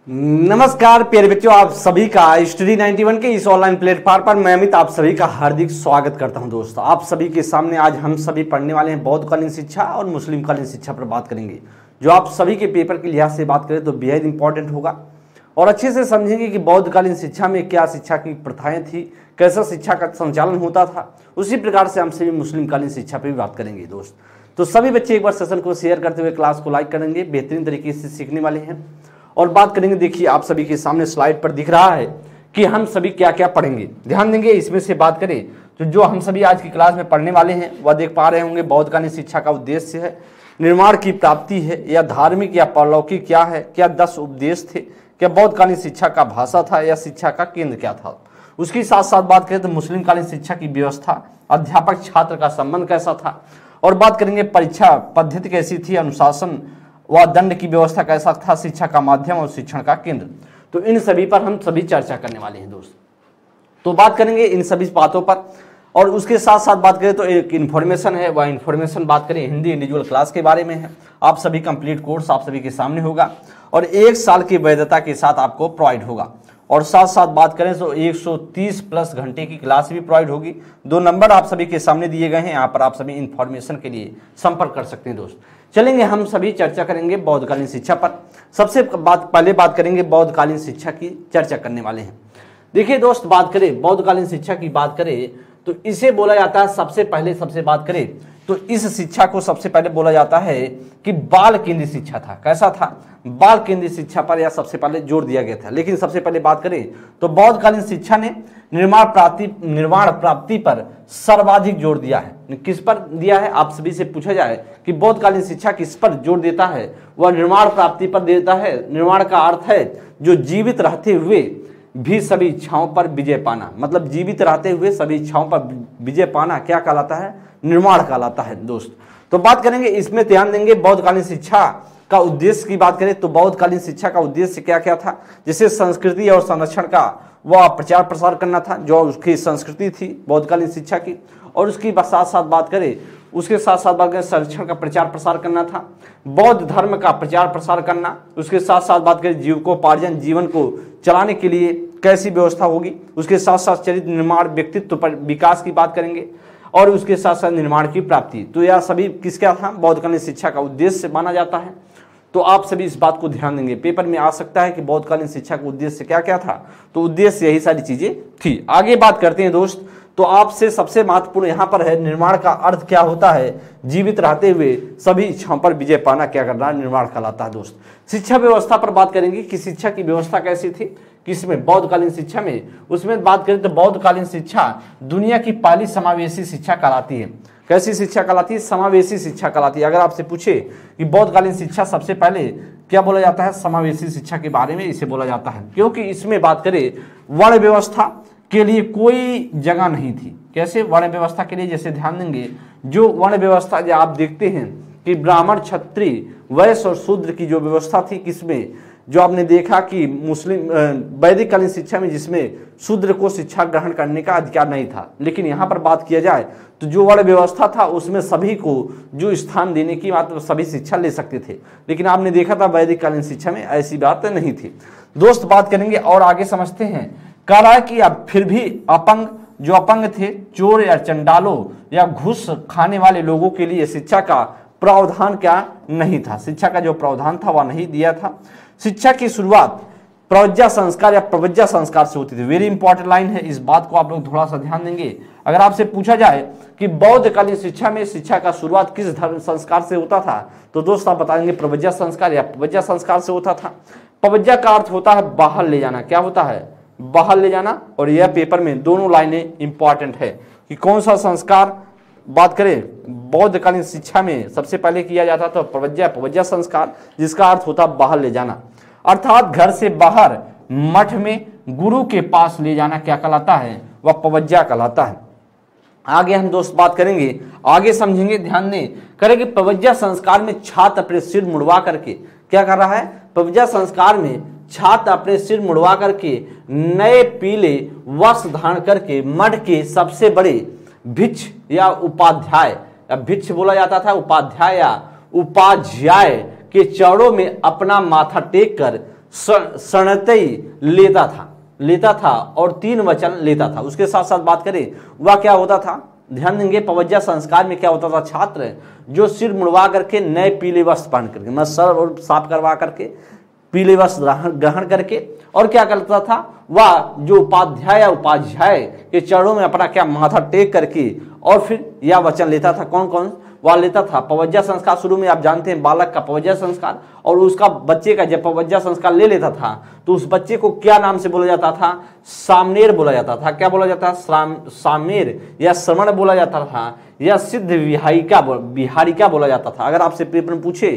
नमस्कार प्यारे बच्चों, आप सभी का स्टडी 91 के इस ऑनलाइन प्लेटफॉर्म पर मैं अमित आप सभी का हार्दिक स्वागत करता हूं। दोस्तों, आप सभी के सामने आज हम सभी पढ़ने वाले हैं बौद्धकालीन शिक्षा और मुस्लिमकालीन शिक्षा पर बात करेंगे, जो आप सभी के पेपर के लिहाज से बात करें तो बेहद इंपॉर्टेंट होगा और अच्छे से समझेंगे कि बौद्धकालीन शिक्षा में क्या शिक्षा की प्रथाएं थी, कैसा शिक्षा का संचालन होता था। उसी प्रकार से हम सभी मुस्लिमकालीन शिक्षा पर भी बात करेंगे। दोस्त, तो सभी बच्चे एक बार सेशन को शेयर करते हुए क्लास को लाइक करेंगे, बेहतरीन तरीके से सीखने वाले हैं और बात करेंगे। देखिए, आप सभी के सामने स्लाइड पर दिख रहा है कि हम सभी क्या क्या पढ़ेंगे। ध्यान देंगे, इसमें से बात करें तो जो हम सभी आज की क्लास में पढ़ने वाले हैं वह देख पा रहे होंगे बौद्धकालीन शिक्षा का उद्देश्य है, निर्माण की प्राप्ति है, या धार्मिक या पारलौकिक क्या है, क्या 10 उपदेश थे, क्या बौद्धकालीन शिक्षा का भाषा था या शिक्षा का केंद्र क्या था। उसके साथ साथ बात करें तो मुस्लिमकालीन शिक्षा की व्यवस्था, अध्यापक छात्र का संबंध कैसा था, और बात करेंगे परीक्षा पद्धति कैसी थी, अनुशासन व दंड की व्यवस्था कैसा था, शिक्षा का माध्यम और शिक्षण का केंद्र। तो इन सभी पर हम सभी चर्चा करने वाले हैं दोस्त। तो बात करेंगे इन सभी बातों पर और उसके साथ साथ बात करें तो एक इन्फॉर्मेशन है, वह इन्फॉर्मेशन बात करें हिंदी इंडिविजुअल क्लास के बारे में है। आप सभी कंप्लीट कोर्स आप सभी के सामने होगा और 1 साल की वैधता के साथ आपको प्रोवाइड होगा और साथ साथ बात करें तो 130 प्लस घंटे की क्लास भी प्रोवाइड होगी। 2 नंबर आप सभी के सामने दिए गए हैं, यहाँ पर आप सभी इन्फॉर्मेशन के लिए संपर्क कर सकते हैं। दोस्त, चलेंगे हम सभी चर्चा करेंगे बौद्धकालीन शिक्षा पर। सबसे पहले बात करेंगे बौद्धकालीन शिक्षा की चर्चा करने वाले हैं। देखिए दोस्त, बात करें बौद्धकालीन शिक्षा की बात करें तो इसे बोला जाता है सबसे बात करें तो इस शिक्षा को सबसे पहले बोला जाता है कि बाल केंद्रित शिक्षा था। कैसा था? बाल केंद्रित शिक्षा पर यह सबसे पहले जोर दिया गया था। लेकिन सबसे पहले बात करें तो बौद्धकालीन शिक्षा ने निर्माण प्राप्ति पर सर्वाधिक जोर दिया है। किस पर दिया है? आप सभी से पूछा जाए कि बौद्धकालीन शिक्षा किस पर जोर देता है, वह निर्माण प्राप्ति पर देता है। निर्माण का अर्थ है जो जीवित रहते हुए भी सभी इच्छाओं पर विजय पाना, मतलब जीवित रहते हुए सभी इच्छाओं पर विजय पाना क्या कहलाता है? निर्माण कहलाता है। दोस्त, तो बात करेंगे, इसमें ध्यान देंगे बौद्धकालीन शिक्षा का उद्देश्य की बात करें तो बौद्धकालीन शिक्षा का उद्देश्य क्या क्या था। जैसे संस्कृति और संरक्षण का वह प्रचार प्रसार करना था, जो उसकी संस्कृति थी बौद्धकालीन शिक्षा की, और उसकी साथ साथ बात करें संरक्षण का प्रचार प्रसार करना था, बौद्ध धर्म का प्रचार प्रसार करना। उसके साथ साथ बात करें जीविकोपार्जन, जीवन को चलाने के लिए कैसी व्यवस्था होगी। उसके साथ साथ चरित्र निर्माण, व्यक्तित्व पर विकास की बात करेंगे और उसके साथ साथ निर्माण की प्राप्ति। तो यह सभी किसका था? बौद्धकालीन शिक्षा का उद्देश्य माना जाता है। तो आप सभी इस बात को ध्यान देंगे, पेपर में आ सकता है कि बौद्धकालीन शिक्षा का उद्देश्य क्या क्या था। तो उद्देश्य यही सारी चीजें थी। आगे बात करते हैं दोस्त, तो आपसे सबसे महत्वपूर्ण यहाँ पर है निर्माण का अर्थ क्या होता है। जीवित रहते हुए सभी इच्छाओं पर विजय पाना क्या करना? निर्माण कहलाता है। दोस्त, शिक्षा व्यवस्था पर बात करेंगे कि शिक्षा की व्यवस्था कैसी थी, किसमें? बौद्धकालीन शिक्षा में। उसमें बात करें तो बौद्धकालीन शिक्षा दुनिया की पहली समावेशी शिक्षा कहलाती है। कैसी शिक्षा कहलाती है? समावेशी शिक्षा कहलाती है। अगर आपसे पूछे कि बौद्धकालीन शिक्षा सबसे पहले क्या बोला जाता है? समावेशी शिक्षा के बारे में इसे बोला जाता है, क्योंकि इसमें बात करें वर्ण व्यवस्था के लिए कोई जगह नहीं थी। कैसे वर्ण व्यवस्था के लिए? जैसे ध्यान देंगे जो वर्ण व्यवस्था जो आप देखते हैं कि ब्राह्मण, क्षत्रिय, वैश्य और शूद्र की जो व्यवस्था थी, किसमें? जो आपने देखा कि मुस्लिम वैदिक कालीन शिक्षा में, जिसमें शूद्र को शिक्षा ग्रहण करने का अधिकार नहीं था। लेकिन यहाँ पर बात किया जाए तो जो वर्ण व्यवस्था था उसमें सभी को जो स्थान देने की बात, सभी शिक्षा ले सकते थे। लेकिन आपने देखा था वैदिक कालीन शिक्षा में ऐसी बात नहीं थी। दोस्त, बात करेंगे और आगे समझते हैं। कह रहा है कि अब फिर भी जो अपंग थे, चोर या चंडालों या घूस खाने वाले लोगों के लिए शिक्षा का प्रावधान क्या नहीं था। शिक्षा का जो प्रावधान था वह नहीं दिया था। शिक्षा की शुरुआत प्रवज्ञा संस्कार या प्रवज्ञा संस्कार से होती थी। वेरी इंपॉर्टेंट लाइन है, इस बात को आप लोग थोड़ा सा ध्यान देंगे। अगर आपसे पूछा जाए कि बौद्धकालीन शिक्षा में शिक्षा का शुरुआत किस धर्म संस्कार से होता था, तो दोस्त आप बताएंगे प्रवज्ञा संस्कार या प्रवज्ञा संस्कार से होता था। प्रवज्ञा का अर्थ होता है बाहर ले जाना। क्या होता है? बाहर ले जाना। और यह पेपर में दोनों लाइनें इंपॉर्टेंट है कि कौन सा संस्कार बात करें बौद्धकालीन शिक्षा में सबसे पहले किया जाता था। प्रवज्ञा संस्कार, जिसका अर्थ होता है बाहर ले जाना, अर्थात घर से बाहर मठ में गुरु के पास ले जाना क्या कहलाता है? वह प्रवज्ञा कहलाता है। आगे हम दोस्त बात करेंगे, आगे समझेंगे, ध्यान दें। करेंगे प्रवज्ञा संस्कार में छात्र अपने सिर मुड़वा करके क्या कर रहा है? प्रवज्ञा संस्कार में छात्र अपने सिर मुड़वा करके नए पीले वस्त्र धारण करके मठ के सबसे बड़े भिक्ष या उपाध्याय, या भिक्ष बोला जाता था, उपाध्याय या उपाध्याय के चरणों में अपना माथा टेक कर शरणतई लेता था और 3 वचन लेता था। उसके साथ साथ बात करें वह क्या होता था, ध्यान देंगे पवज्जा संस्कार में क्या होता था, छात्र जो सिर मुड़वा करके नए पीले वस्त्र पहन करके, मतलब सर और साफ करवा करके पीले वस्त्र ग्रहण करके, और क्या करता था वह जो उपाध्याय या उपाध्याय के चरणों में अपना क्या माथा टेक करके और फिर यह वचन लेता था। कौन कौन वह लेता था, पवज्जा संस्कार। शुरू में आप जानते हैं बालक का पवज्जा संस्कार, और उसका बच्चे का जब पवज्जा संस्कार ले लेता था तो उस बच्चे को क्या नाम से बोला जाता था, सामनेर बोला जाता था। क्या बोला जाता था, सामनेर या श्रवण बोला जाता था, या सिद्ध विहारिका बोला जाता था। अगर आपसे पेपर में पूछे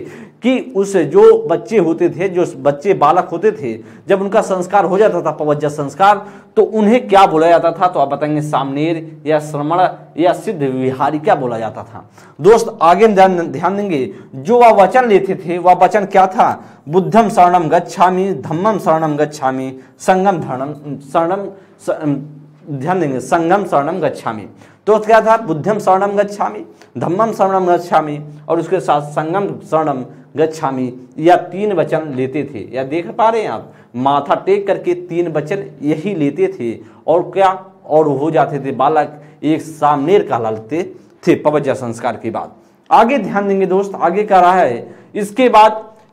कि उस जो बच्चे होते थे, जो बच्चे बालक होते थे, जब उनका संस्कार हो जाता था पवज्जा संस्कार, तो उन्हें क्या बोला जाता था, तो आप बताएंगे सामनेर या श्रवण या सिद्ध विहारिका बोला जाता था। दोस्त आगे ध्यान देंगे, जो वह वचन लेते थे वह वचन क्या था, बुद्धम शरणम गच्छामि, धम्मम शरणम गच्छामि, संगम शरणम ध्यान देंगे संगम शरणम गच्छामि। तो क्या था, बुद्धम शरणम गच्छामि, धम्मम शरणम गच्छामि और उसके साथ संगम शरणम गच्छामि, या 3 वचन लेते थे। या देख पा रहे हैं आप, माथा टेक करके 3 वचन यही लेते थे, और क्या और हो जाते थे बालक एक सामनेर कहलाते थे पवज्जा संस्कार के बाद। आगे ध्यान देंगे दोस्त, आगे कह रहा है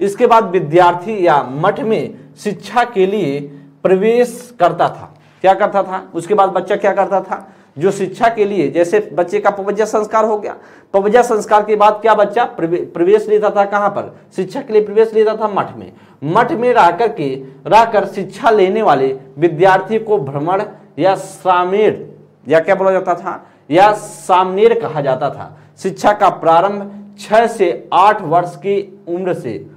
इसके बाद विद्यार्थी या मठ में शिक्षा के लिए प्रवेश करता था। क्या करता था, उसके बाद बच्चा क्या करता था, जो शिक्षा के लिए, जैसे बच्चे का पवज्जा संस्कार हो गया, पवज्जा संस्कार के बाद क्या बच्चा प्रवेश लेता था, कहां पर, शिक्षा के लिए प्रवेश लेता था मठ में। मठ में रहकर शिक्षा लेने वाले विद्यार्थी को भ्रमण या सामनेर या क्या बोला जाता था, या सामनेर कहा जाता था। शिक्षा का प्रारंभ 6 से 8 वर्ष की उम्र से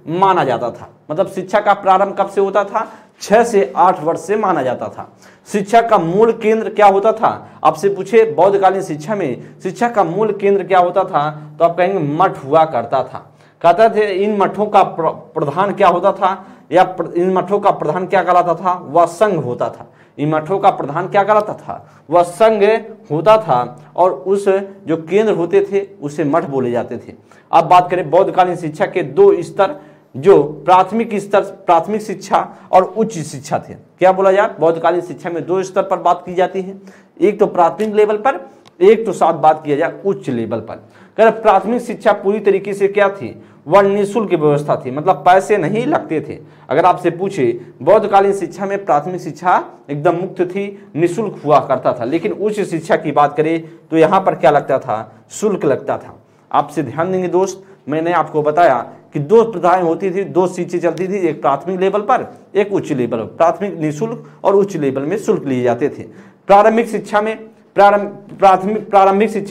माना जाता था। मतलब शिक्षा का प्रारंभ कब से होता था, 6 से 8 वर्ष से माना जाता था। शिक्षा का मूल केंद्र क्या होता था, आपसे पूछे बौद्धकालीन शिक्षा में शिक्षा का मूल केंद्र क्या होता था, तो आप कहेंगे मठ हुआ करता था। कहते थे इन मठों का प्रधान क्या होता था, या इन मठों का प्रधान क्या कहलाता था, वह संघ होता था। इन मठों का प्रधान क्या कहलाता था, वह संघ होता था, और उस जो केंद्र होते थे उसे मठ बोले जाते थे। अब बात करें बौद्धकालीन शिक्षा के 2 स्तर, जो प्राथमिक शिक्षा और उच्च शिक्षा थे। क्या बोला जाए, बौद्धकालीन शिक्षा में 2 स्तर पर बात की जाती है, एक तो प्राथमिक लेवल पर, एक तो साथ बात किया जाए उच्च लेवल पर। प्राथमिक शिक्षा पूरी तरीके से क्या थी, वह निःशुल्क व्यवस्था थी, मतलब पैसे नहीं लगते थे। अगर आपसे पूछे बौद्धकालीन शिक्षा में प्राथमिक शिक्षा एकदम मुक्त थी, निःशुल्क हुआ करता था, लेकिन उच्च शिक्षा की बात करें तो यहाँ पर क्या लगता था, शुल्क लगता था। आपसे ध्यान देंगे दोस्त, मैंने आपको बताया कि 2 प्रथाएं होती थी, 2 शिक्षाएं चलती थी, एक प्राथमिक लेवल पर, एक उच्च लेवल पर। प्राथमिक निःशुल्क और उच्च लेवल में शुल्क लिए जाते थे। प्रारंभिक शिक्षा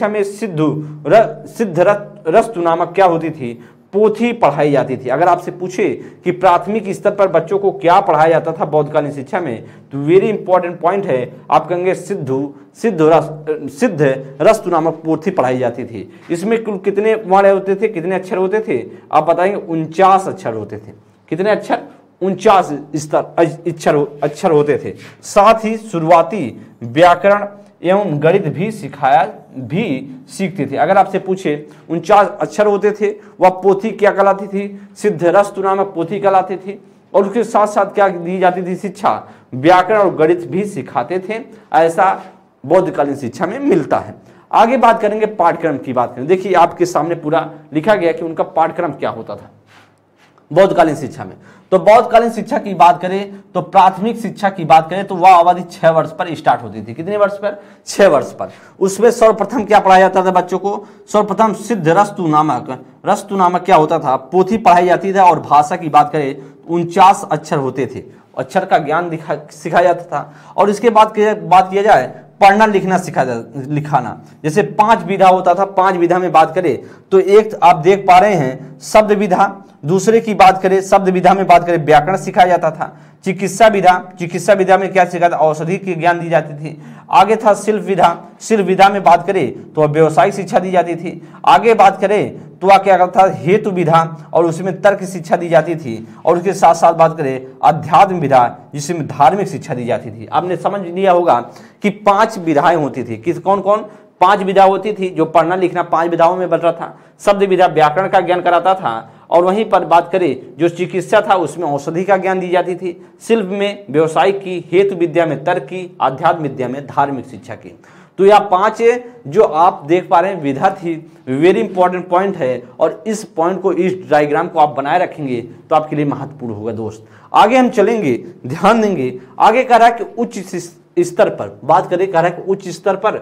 में सिद्धरस्तु नामक क्या होती थी, पोथी पढ़ाई जाती थी। अगर आपसे पूछे कि प्राथमिक स्तर पर बच्चों को क्या पढ़ाया जाता था बौद्धकालीन शिक्षा में, तो वेरी इंपॉर्टेंट पॉइंट है, आप कहेंगे सिद्ध रस्तु नामक पोथी पढ़ाई जाती थी। इसमें कुल कितने वर्ण होते थे, कितने अक्षर होते थे, आप बताएंगे 49 अक्षर होते थे। कितने अक्षर, 49 अक्षर होते थे। साथ ही शुरुआती व्याकरण एवं गणित भी सीखते थे। अगर आपसे पूछे 49 अक्षर होते थे, वह पोथी क्या कहलाती थी, सिद्धरस्तु नामक पोथी कहलाती थी, और उसके साथ साथ क्या दी जाती थी, शिक्षा, व्याकरण और गणित भी सिखाते थे। ऐसा बौद्धकालीन शिक्षा में मिलता है। आगे बात करेंगे पाठ्यक्रम की बात करें। देखिए आपके सामने पूरा लिखा गया कि उनका पाठ्यक्रम क्या होता था बौद्धकालीन शिक्षा में। तो बौद्धकालीन शिक्षा की बात करें तो प्राथमिक शिक्षा की बात करें तो वह अवधि 6 वर्ष पर स्टार्ट होती थी। कितने वर्ष पर, 6 वर्ष पर। उसमें सर्वप्रथम क्या पढ़ाया जाता था बच्चों को, सर्वप्रथम सिद्धरस्तु नामक क्या होता था, पोथी पढ़ाई जाती थी। और भाषा की बात करें 49 अक्षर होते थे, अक्षर का ज्ञान सिखाया जाता था। और इसके बाद बात किया जाए पढ़ना लिखना लिखाना, जैसे 5 विधा होता था। 5 विधा में बात करें तो एक आप देख पा रहे हैं शब्द विधा, दूसरे की बात करें शब्द विधा में बात करें व्याकरण सिखाया जाता था। चिकित्सा विधा में क्या सिखाया था, औषधि की ज्ञान दी जाती थी। आगे था शिल्प विधा में बात करें तो व्यावसायिक शिक्षा दी जाती थी। आगे बात करें तो वह क्या करता था, हेतु विधा, और उसमें तर्क शिक्षा दी जाती थी। और उसके साथ साथ बात करें अध्यात्म विधा, जिसमें धार्मिक शिक्षा दी जाती थी। आपने समझ लिया होगा कि 5 विधाएं होती थी। किस कौन कौन 5 विधा होती थी, जो पढ़ना लिखना 5 विधाओं में बट रहा था। शब्द विधा व्याकरण का ज्ञान कराता था, और वहीं पर बात करें जो चिकित्सा था उसमें औषधि का ज्ञान दी जाती थी। शिल्प में व्यवसायिक की, हेतु विद्या में तर्क की, आध्यात्म विद्या में धार्मिक शिक्षा की। तो यह 5 जो आप देख पा रहे हैं विद्यार्थी, वेरी इंपॉर्टेंट पॉइंट है और इस पॉइंट को, इस डायग्राम को आप बनाए रखेंगे तो आपके लिए महत्वपूर्ण होगा दोस्त। आगे हम चलेंगे, ध्यान देंगे। आगे कह रहा है कि उच्च स्तर पर बात करें, कह रहा है कि उच्च स्तर पर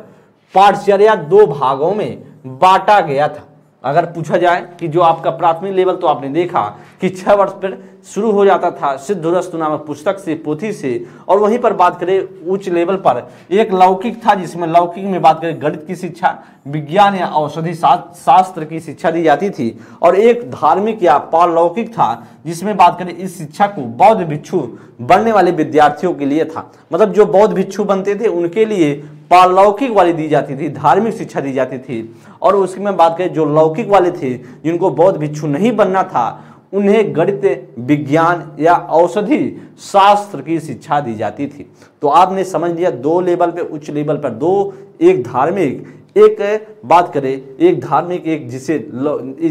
पाठचर्या 2 भागों में बांटा गया था। अगर पूछा जाए कि जो आपका प्राथमिक लेवल तो आपने देखा कि 6 वर्ष पर शुरू हो जाता था सिद्धोरस्तु नामक पुस्तक से, पोथी से, और वहीं पर बात करें उच्च लेवल पर एक लौकिक था जिसमें लौकिक में बात करें गणित की शिक्षा, विज्ञान या औषधि शास्त्र की शिक्षा दी जाती थी, और एक धार्मिक या पारलौकिक था जिसमें बात करें इस शिक्षा को बौद्ध भिक्षु बनने वाले विद्यार्थियों के लिए था। मतलब जो बौद्ध भिक्षु बनते थे उनके लिए पारलौकिक वाली दी जाती थी, धार्मिक शिक्षा दी जाती थी, और उसकी में बात करें जो लौकिक वाले थे जिनको बौद्ध भिक्षु नहीं बनना था उन्हें गणित, विज्ञान या औषधि शास्त्र की शिक्षा दी जाती थी। तो आपने समझ लिया 2 लेवल पे, उच्च लेवल पर 2, एक धार्मिक, एक बात करें एक धार्मिक, एक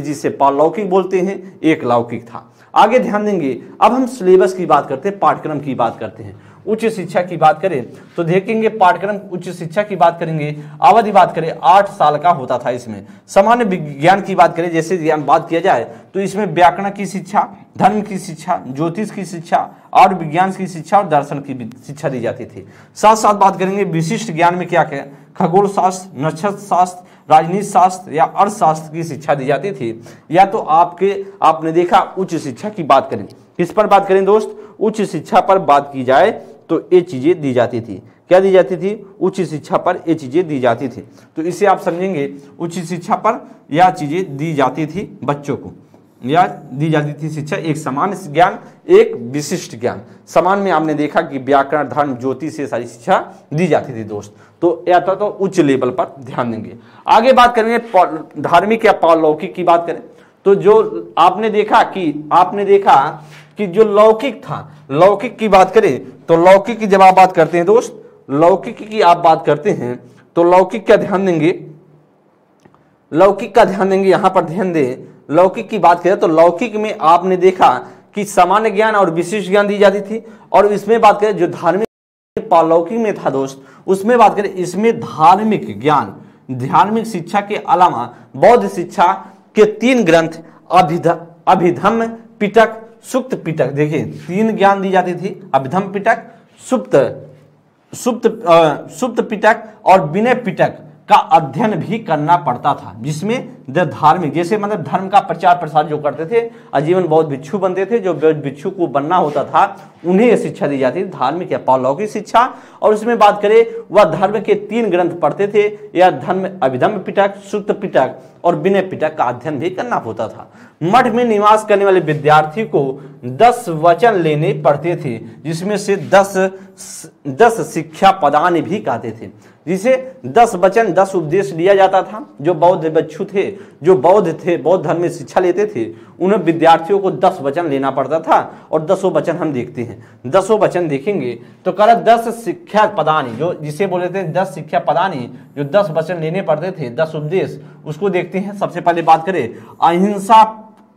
जिसे पारलौकिक बोलते हैं, एक लौकिक था। आगे ध्यान देंगे, अब हम सिलेबस की बात करते हैं, पाठ्यक्रम की बात करते हैं। उच्च शिक्षा की बात करें तो देखेंगे पाठ्यक्रम उच्च शिक्षा की बात करेंगे, अवधि बात करें 8 साल का होता था। इसमें सामान्य विज्ञान की बात करें, जैसे ज्ञान बात किया जाए तो इसमें व्याकरण की शिक्षा, धर्म की शिक्षा, ज्योतिष की शिक्षा और विज्ञान की शिक्षा और दर्शन की शिक्षा दी जाती थी। साथ साथ बात करेंगे विशिष्ट ज्ञान में क्या क्या, खगोल शास्त्र, नक्षत्र शास्त्र, राजनीति शास्त्र या अर्थशास्त्र की शिक्षा दी जाती थी। या तो आपने देखा उच्च शिक्षा की बात करें, किस पर बात करें दोस्त, उच्च शिक्षा पर बात की जाए तो ये चीजें दी जाती थी। क्या दी जाती थी, उच्च शिक्षा पर ये चीजें दी जाती थी। तो इसे आप समझेंगे, उच्च शिक्षा पर यह चीजें दी जाती थी बच्चों को, या दी जाती थी शिक्षा, एक सामान्य ज्ञान, एक विशिष्ट ज्ञान। समान में आपने देखा कि व्याकरण, धर्म, ज्योतिष से सारी शिक्षा दी जाती थी दोस्त। तो या तो उच्च लेवल पर ध्यान देंगे। आगे बात करेंगे धार्मिक या पारलौकिक की बात करें तो जो आपने देखा कि जो लौकिक था, लौकिक की बात करें तो लौकिक की जब आप बात करते हैं दोस्त, लौकिक की आप बात करते हैं तो लौकिक का ध्यान देंगे, लौकिक का ध्यान देंगे, यहां पर ध्यान दें। लौकिक की बात करें तो लौकिक में आपने देखा कि सामान्य ज्ञान और विशिष्ट ज्ञान दी जाती थी, और इसमें बात करें जो धार्मिक पारलौकिक में था दोस्त, उसमें बात करें इसमें धार्मिक ज्ञान, धार्मिक शिक्षा के अलावा बौद्ध शिक्षा के 3 ग्रंथ अभिधम्म पिटक, सुप्त पिटक, देखिए 3 ज्ञान दी जाती थी, अभिधम्म पिटक, सुप्त पिटक और विनय पिटक का अध्ययन भी करना पड़ता था, जिसमें धार्मिक, जैसे मतलब धर्म का प्रचार प्रसार जो करते थे, आजीवन बौद्ध भिक्षु बनते थे, जो बौद्ध भिक्षु को बनना होता था उन्हें यह शिक्षा दी जाती थी, धार्मिक या पारलौकिक शिक्षा। और उसमें बात करें वह धर्म के 3 ग्रंथ पढ़ते थे, या धर्म अभिधम्म पिटक, सुप्त पिटक और विनय पिटक का अध्ययन भी करना होता था। मठ में निवास करने वाले विद्यार्थी को 10 वचन लेने पड़ते थे, जिसमें से 10 शिक्षा पदान भी कहते थे, जिसे 10 वचन 10 उपदेश लिया जाता था। जो बौद्ध भिक्षु थे, जो बौद्ध धर्म में शिक्षा लेते थे, उन्हें विद्यार्थियों को 10 वचन लेना पड़ता था। और 10 वचन हम देखते हैं, 10 वचन देखेंगे तो कल 10 शिक्षा पदानी, जो जिसे बोले थे 10 शिक्षा पदानी, जो 10 वचन लेने पड़ते थे, 10 उपदेश, उसको देखते हैं। सबसे पहले बात करें अहिंसा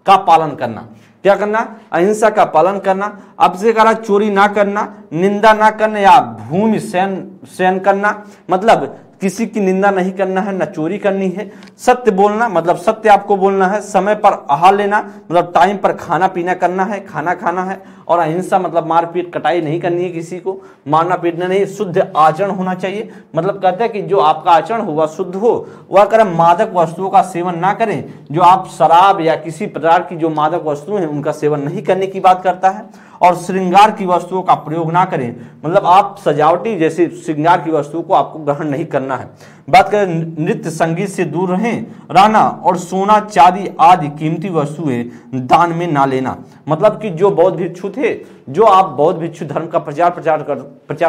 का पालन करना, क्या करना, अहिंसा का पालन करना। अब से कहा चोरी ना करना, निंदा ना करना या भूमि शयन करना, मतलब किसी की निंदा नहीं करना है, ना चोरी करनी है। सत्य बोलना, मतलब सत्य आपको बोलना है। समय पर आहार लेना, मतलब टाइम पर खाना पीना करना है, खाना खाना है। और अहिंसा मतलब मारपीट कटाई नहीं करनी है, किसी को मारना पीटना नहीं। शुद्ध आचरण होना चाहिए, मतलब कहते हैं कि जो आपका आचरण हो वह शुद्ध हो, वह करें मादक वस्तुओं का सेवन ना करें। जो आप शराब या किसी प्रकार की जो मादक वस्तुएं हैं उनका सेवन नहीं करने की बात करता है। और श्रृंगार की वस्तुओं का प्रयोग ना करें, मतलब आप सजावटी जैसे श्रृंगार की वस्तुओं को आपको ग्रहण नहीं करना है। बात करें नृत्य संगीत से दूर रहना और सोना चांदी आदि कीमती वस्तुएं दान में ना लेना। मतलब कि जो बौद्ध भिक्षु थे, जो आप बौद्ध भिक्षु धर्म का प्रचार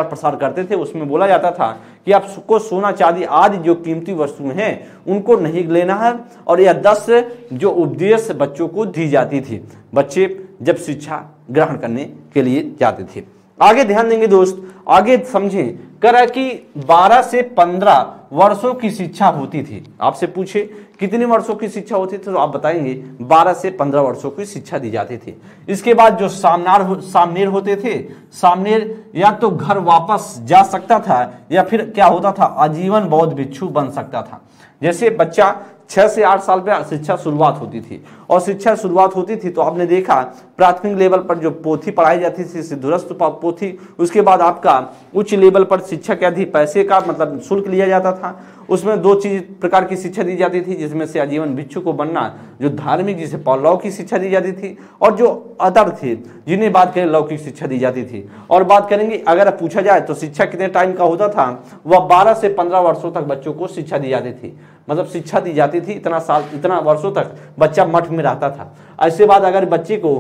प्रसार करते थे, उसमें बोला जाता था कि आपको सोना चांदी आदि जो कीमती वस्तुएं हैं उनको नहीं लेना है। और यह 10 जो उपदेश बच्चों को दी जाती थी, बच्चे जब शिक्षा ग्रहण करने के लिए जाते थे। आगे ध्यान देंगे दोस्त, आगे समझें, कह रहा है कि 12 से 15 वर्षों की शिक्षा होती थी। आपसे पूछे कितने वर्षों की शिक्षा होती थी तो आप बताएंगे 12 से 15 वर्षों की शिक्षा दी जाती थी। इसके बाद जो सामनेर होते थे, सामनेर या तो घर वापस जा सकता था या फिर क्या होता था, आजीवन बौद्ध भिक्षु बन सकता था। जैसे बच्चा 6 से 8 साल पे शिक्षा शुरुआत होती थी, और शिक्षा शुरुआत होती थी तो आपने देखा प्राथमिक लेवल पर जो पोथी पढ़ाई जाती थी, सिद्धरस्त पोथी, उसके बाद आपका उच्च लेवल पर शिक्षा क्या थी, पैसे का मतलब शुल्क लिया जाता था। उसमें 2 प्रकार की शिक्षा दी जाती थी, जिसमें से आजीवन भिक्षु को बनना, जो धार्मिक जिसे लौ की शिक्षा दी जाती थी, और जो अदर थे जिन्हें बात करें लौकिक शिक्षा दी जाती थी। और बात करेंगे अगर पूछा जाए तो शिक्षा कितने टाइम का होता था, वह 12 से 15 वर्षों तक बच्चों को शिक्षा दी जाती थी, मतलब शिक्षा दी जाती थी। इतना वर्षों तक बच्चा मठ में रहता था। ऐसे बाद अगर बच्चे को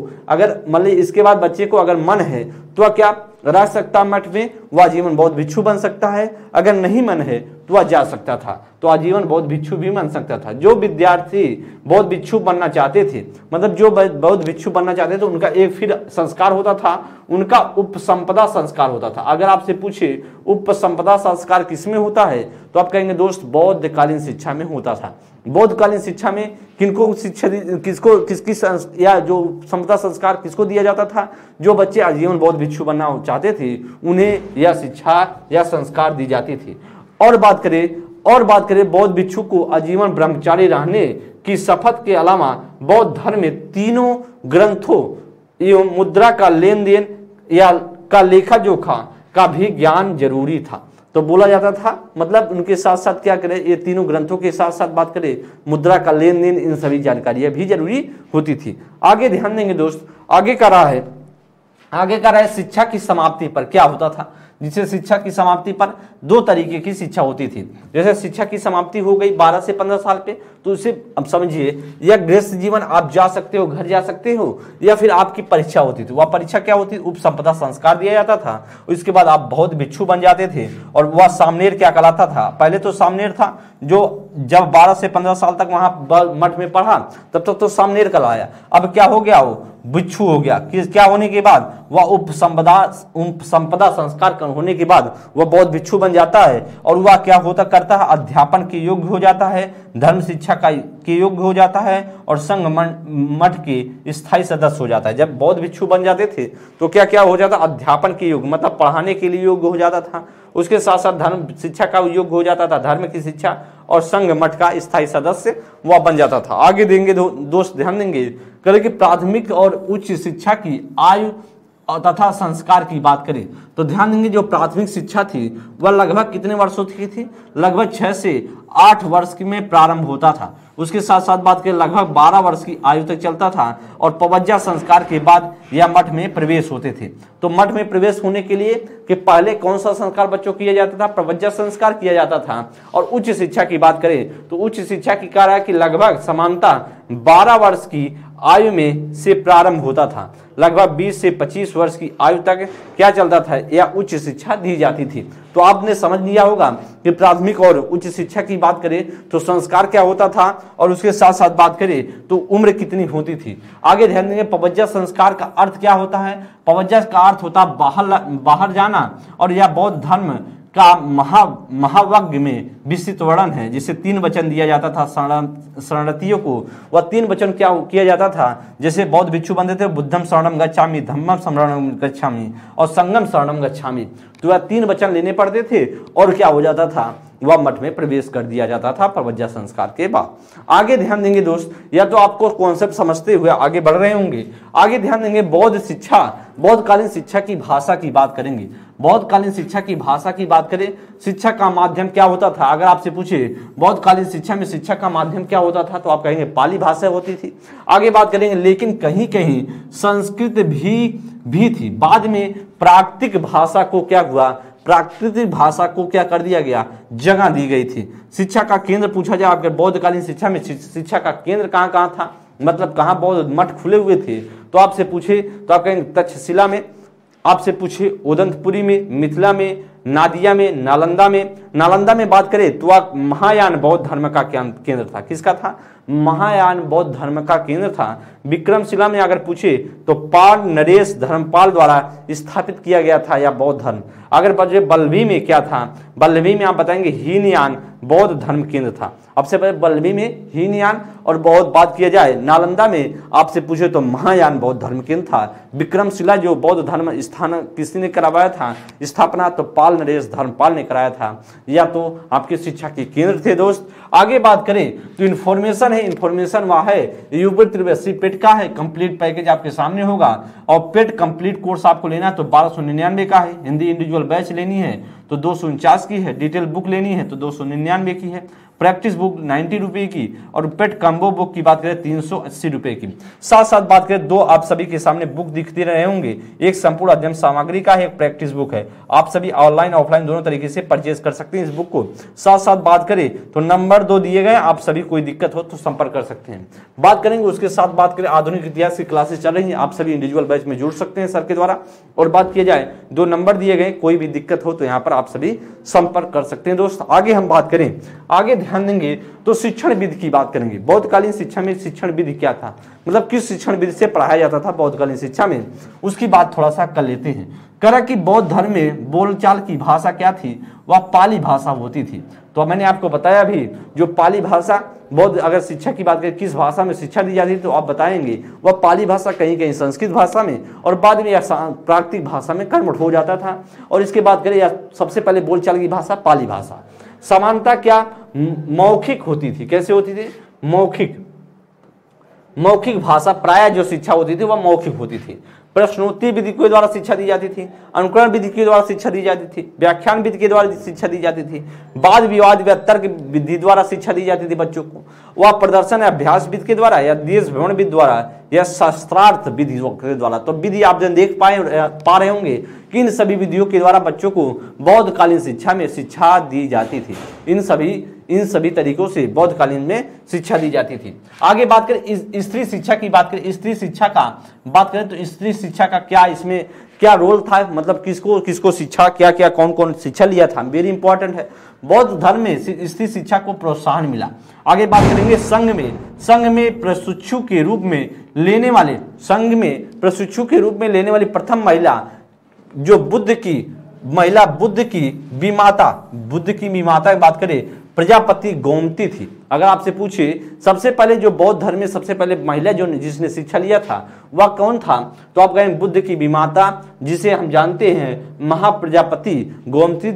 मान ली इसके बाद बच्चे को अगर मन है तो वह क्या रह सकता मठ में, वह आजीवन बौद्ध भिक्षु बन सकता है। अगर नहीं मन है तो वह जा सकता था, तो आजीवन बौद्ध भिक्षु भी बन सकता था। जो विद्यार्थी बौद्ध भिक्षु बनना चाहते थे, मतलब जो बौद्ध भिक्षु बनना चाहते थे, उनका एक फिर संस्कार होता था, उनका उपसंपदा संस्कार होता था। अगर आपसे पूछे उपसंपदा संस्कार किसमें होता है तो आप कहेंगे दोस्त बौद्धकालीन शिक्षा में होता था। बौद्धकालीन शिक्षा में किनको शिक्षा या जो संपदा संस्कार किसको दिया जाता था, जो बच्चे आजीवन बौद्ध भिक्षु बनना चाहते थे उन्हें यह शिक्षा या संस्कार दी जाती थी। और बात करें बौद्ध भिक्षु को आजीवन ब्रह्मचारी रहने की शपथ के अलावा बौद्ध धर्म में तीनों ग्रंथों एवं मुद्रा का लेन देन या का लेखा जोखा का भी ज्ञान जरूरी था। तो बोला जाता था, मतलब उनके साथ साथ क्या करें, ये तीनों ग्रंथों के साथ साथ बात करें मुद्रा का लेन देन, इन सभी जानकारियां भी जरूरी होती थी। आगे ध्यान देंगे दोस्त, आगे का रहा है शिक्षा की समाप्ति पर क्या होता था। जिसे शिक्षा की समाप्ति पर 2 तरीके की शिक्षा होती थी। जैसे शिक्षा की समाप्ति हो गई 12 से 15 साल पे, तो उसे अब समझिए या गृहस्थ जीवन आप जा सकते हो, घर जा सकते हो, या फिर आपकी परीक्षा होती थी। वह परीक्षा क्या होती थी, उपसंपदा संस्कार दिया जाता था। उसके बाद आप बौद्ध भिक्षु बन जाते थे, और वह सामनेर क्या कहलाता था। पहले तो सामनेर था, जो जब 12 से 15 साल तक वहां मठ में पढ़ा तब तक तो सामनेर कहलाया। अब क्या हो गया, वो भिक्षु हो गया। क्या होने के बाद वह उपसंपदा संस्कार होने के बाद वह बौद्ध भिक्षु बन जाता है, और वह क्या करता है, अध्यापन के योग्य हो जाता है, धर्म शिक्षा के योग्य हो जाता है, और संघ मठ के स्थायी सदस्य हो जाता है। जब बौद्ध भिक्षु बन जाते थे तो क्या क्या हो जाता, अध्यापन के योग्य, मतलब पढ़ाने के लिए योग्य हो जाता था। उसके साथ साथ धर्म शिक्षा का योग्य हो जाता था, धर्म की शिक्षा, और संघ मठ का स्थायी सदस्य वह बन जाता था। आगे देंगे दोस्त, ध्यान देंगे, करें कि प्राथमिक और उच्च शिक्षा की आयु तथा संस्कार की बात करें तो ध्यान देंगे जो प्राथमिक शिक्षा थी वह लगभग कितने वर्षों की थी, लगभग 6 से 8 वर्ष में प्रारंभ होता था। उसके साथ साथ बात करें लगभग 12 वर्ष की आयु तक चलता था, और पवज्जा संस्कार के बाद यह मठ में प्रवेश होते थे। तो मठ में प्रवेश होने के लिए कि पहले कौन सा संस्कार बच्चों किया जाता था, प्रवज्जा संस्कार किया जाता था। और उच्च शिक्षा की बात करें तो उच्च शिक्षा की कार्य कि लगभग समानता 12 वर्ष की आयु में से प्रारंभ होता था, लगभग 20 से 25 वर्ष की आयु तक क्या चलता था, या उच्च शिक्षा दी जाती थी। तो आपने समझ लिया होगा कि प्राथमिक और उच्च शिक्षा की बात करें तो संस्कार क्या होता था, और उसके साथ साथ बात करें तो उम्र कितनी होती थी। आगे ध्यान देंगे पवज्जा संस्कार का अर्थ क्या होता है। पवज्जा का अर्थ होता है बाहर जाना, और यह बौद्ध धर्म का महावज्ञ में विस्तृत वर्णन है, जिसे 3 वचन दिया जाता था शरणार्थियों को। वह 3 वचन क्या किया जाता था, जैसे बौद्ध भिक्षु बनते थे, बुद्धम शरणम गच्छामि, धम्मम शरणम गच्छामि और संगम शरणम गच्छामि। तो वह 3 वचन लेने पड़ते थे, और क्या हो जाता था, वह मठ में प्रवेश कर दिया जाता था प्रवज्जा संस्कार के बाद। आगे ध्यान देंगे दोस्त, या तो आपको कॉन्सेप्ट समझते हुए आगे बढ़ रहे होंगे। आगे ध्यान देंगे बौद्ध शिक्षा, बौद्धकालीन शिक्षा की भाषा की बात करेंगे। बौद्धकालीन शिक्षा की भाषा की बात करें, शिक्षा का माध्यम क्या होता था। अगर आपसे पूछे बौद्धकालीन शिक्षा में शिक्षा का माध्यम क्या होता था, तो आप कहेंगे पाली भाषा होती थी। आगे बात करेंगे, लेकिन कहीं कहीं संस्कृत भी थी। बाद में प्राकृतिक भाषा को क्या हुआ, प्राकृतिक भाषा को क्या कर दिया गया, जगह दी गई थी। शिक्षा का केंद्र पूछा जाए आपके बौद्धकालीन शिक्षा में शिक्षा का केंद्र कहाँ कहाँ था, मतलब कहाँ बौद्ध मठ खुले हुए थे, तो आपसे पूछे तो आप कहेंगे तक्षशिला में, आपसे पूछे उदंतपुरी में, मिथिला में, नादिया में, नालंदा में। नालंदा में बात करें तो महायान बौद्ध धर्म का केंद्र था। किसका था, महायान बौद्ध धर्म का केंद्र था। विक्रमशिला में अगर पूछे तो पाल नरेश धर्मपाल द्वारा स्थापित किया गया था या बौद्ध धर्म। अगर बचे बल्लभी में क्या था, बल्लभी में आप बताएंगे हीनयान बौद्ध धर्म केंद्र था। अब से पहले बल्लभी में हीनयान और बौद्ध बात किया जाए, नालंदा में आपसे पूछे तो महायान बौद्ध धर्म केंद्र था। विक्रमशिला जो बौद्ध धर्म स्थान किसी ने करवाया था स्थापना, तो पाल नरेश धर्मपाल ने कराया था, या तो आपकी शिक्षा के केंद्र थे दोस्त। आगे बात करें तो इन्फॉर्मेशन है, इन्फॉर्मेशन वह है यूपी त्रिवेशी पेट का है, कंप्लीट पैकेज आपके सामने होगा। और पेट कंप्लीट कोर्स आपको लेना है तो 1299 का है। हिंदी इंडिविजुअल बैच लेनी है तो 249 की है। डिटेल बुक लेनी है तो 299 की है। प्रैक्टिस बुक 90 रुपए की और पेट कम्बो बुक की बात करें 380 रुपए की। साथ साथ बात करें दो आप सभी के सामने बुक दिखते रहे होंगे, एक संपूर्ण अध्ययन सामग्री का है, एक प्रैक्टिस बुक है। आप सभी ऑनलाइन ऑफलाइन दोनों तरीके से परचेज कर सकते हैं इस बुक को। साथ साथ बात करें तो नंबर 2 दिए गए, आप सभी कोई दिक्कत हो तो संपर्क कर सकते हैं। बात करेंगे उसके साथ बात करें आधुनिक इतिहास की क्लासेस चल रही है, आप सभी इंडिविजुअल बैच में जुड़ सकते हैं सर के द्वारा। और बात किया जाए 2 नंबर दिए गए, कोई भी दिक्कत हो तो यहाँ पर आप सभी संपर्क कर सकते हैं दोस्त। आगे हम बात करें, आगे ध्यान देंगे तो शिक्षण विधि की बात करेंगे। बौद्धकालीन शिक्षा में शिक्षण विधि क्या था, मतलब किस शिक्षण विधि से पढ़ाया जाता था बौद्धकालीन शिक्षा में, उसकी बात थोड़ा सा कर लेते हैं। करा कि बौद्ध धर्म में बोलचाल की भाषा क्या थी, वह पाली भाषा होती थी। तो मैंने आपको बताया भी जो पाली भाषा बौद्ध अगर शिक्षा की बात करें किस भाषा में शिक्षा दी जाती है तो आप बताएंगे वह पाली भाषा, कहीं कहीं संस्कृत भाषा में और बाद में यह प्राकृतिक भाषा में कन्वर्ट हो जाता था। और इसके बाद करें यह सबसे पहले बोलचाल की भाषा पाली भाषा। समानता क्या, मौखिक होती थी। कैसे होती थी, मौखिक भाषा प्राय जो शिक्षा होती थी वह मौखिक होती थी। प्रश्नोत्तरी विधि के द्वारा शिक्षा दी जाती थी, अनुकरण विधि के द्वारा शिक्षा दी जाती थी, व्याख्यान विधि के द्वारा शिक्षा दी जाती थी, वाद विवाद व तर्क विधि द्वारा शिक्षा दी जाती थी बच्चों को। वह प्रदर्शन अभ्यास विधि के द्वारा या देश भ्रमण विधि द्वारा या शास्त्रार्थ विधि के द्वारा। तो विधि आप जन देख पा रहे होंगे कि इन सभी विधियों के द्वारा बच्चों को बौद्धकालीन शिक्षा में शिक्षा दी जाती थी। इन सभी तरीकों से बौद्धकालीन में शिक्षा दी जाती थी। आगे बात करें स्त्री शिक्षा की बात करें, स्त्री शिक्षा का बात करें तो स्त्री शिक्षा का क्या इसमें क्या रोल था, मतलब किसको शिक्षा क्या क्या कौन कौन शिक्षा लिया था, वेरी इंपॉर्टेंट है। बौद्ध धर्म में स्त्री शिक्षा को प्रोत्साहन मिला। आगे बात करेंगे संघ में प्रशिक्षु के रूप में लेने वाली प्रथम महिला जो बुद्ध की विमाता की बात करें प्रजापति गोमती थी। अगर आपसे पूछे सबसे पहले जो बौद्ध धर्म में सबसे पहले महिला जो जिसने शिक्षा लिया था वह कौन था, तो आप कहेंगे बुद्ध की विमाता जिसे हम जानते हैं महाप्रजापति गौतमी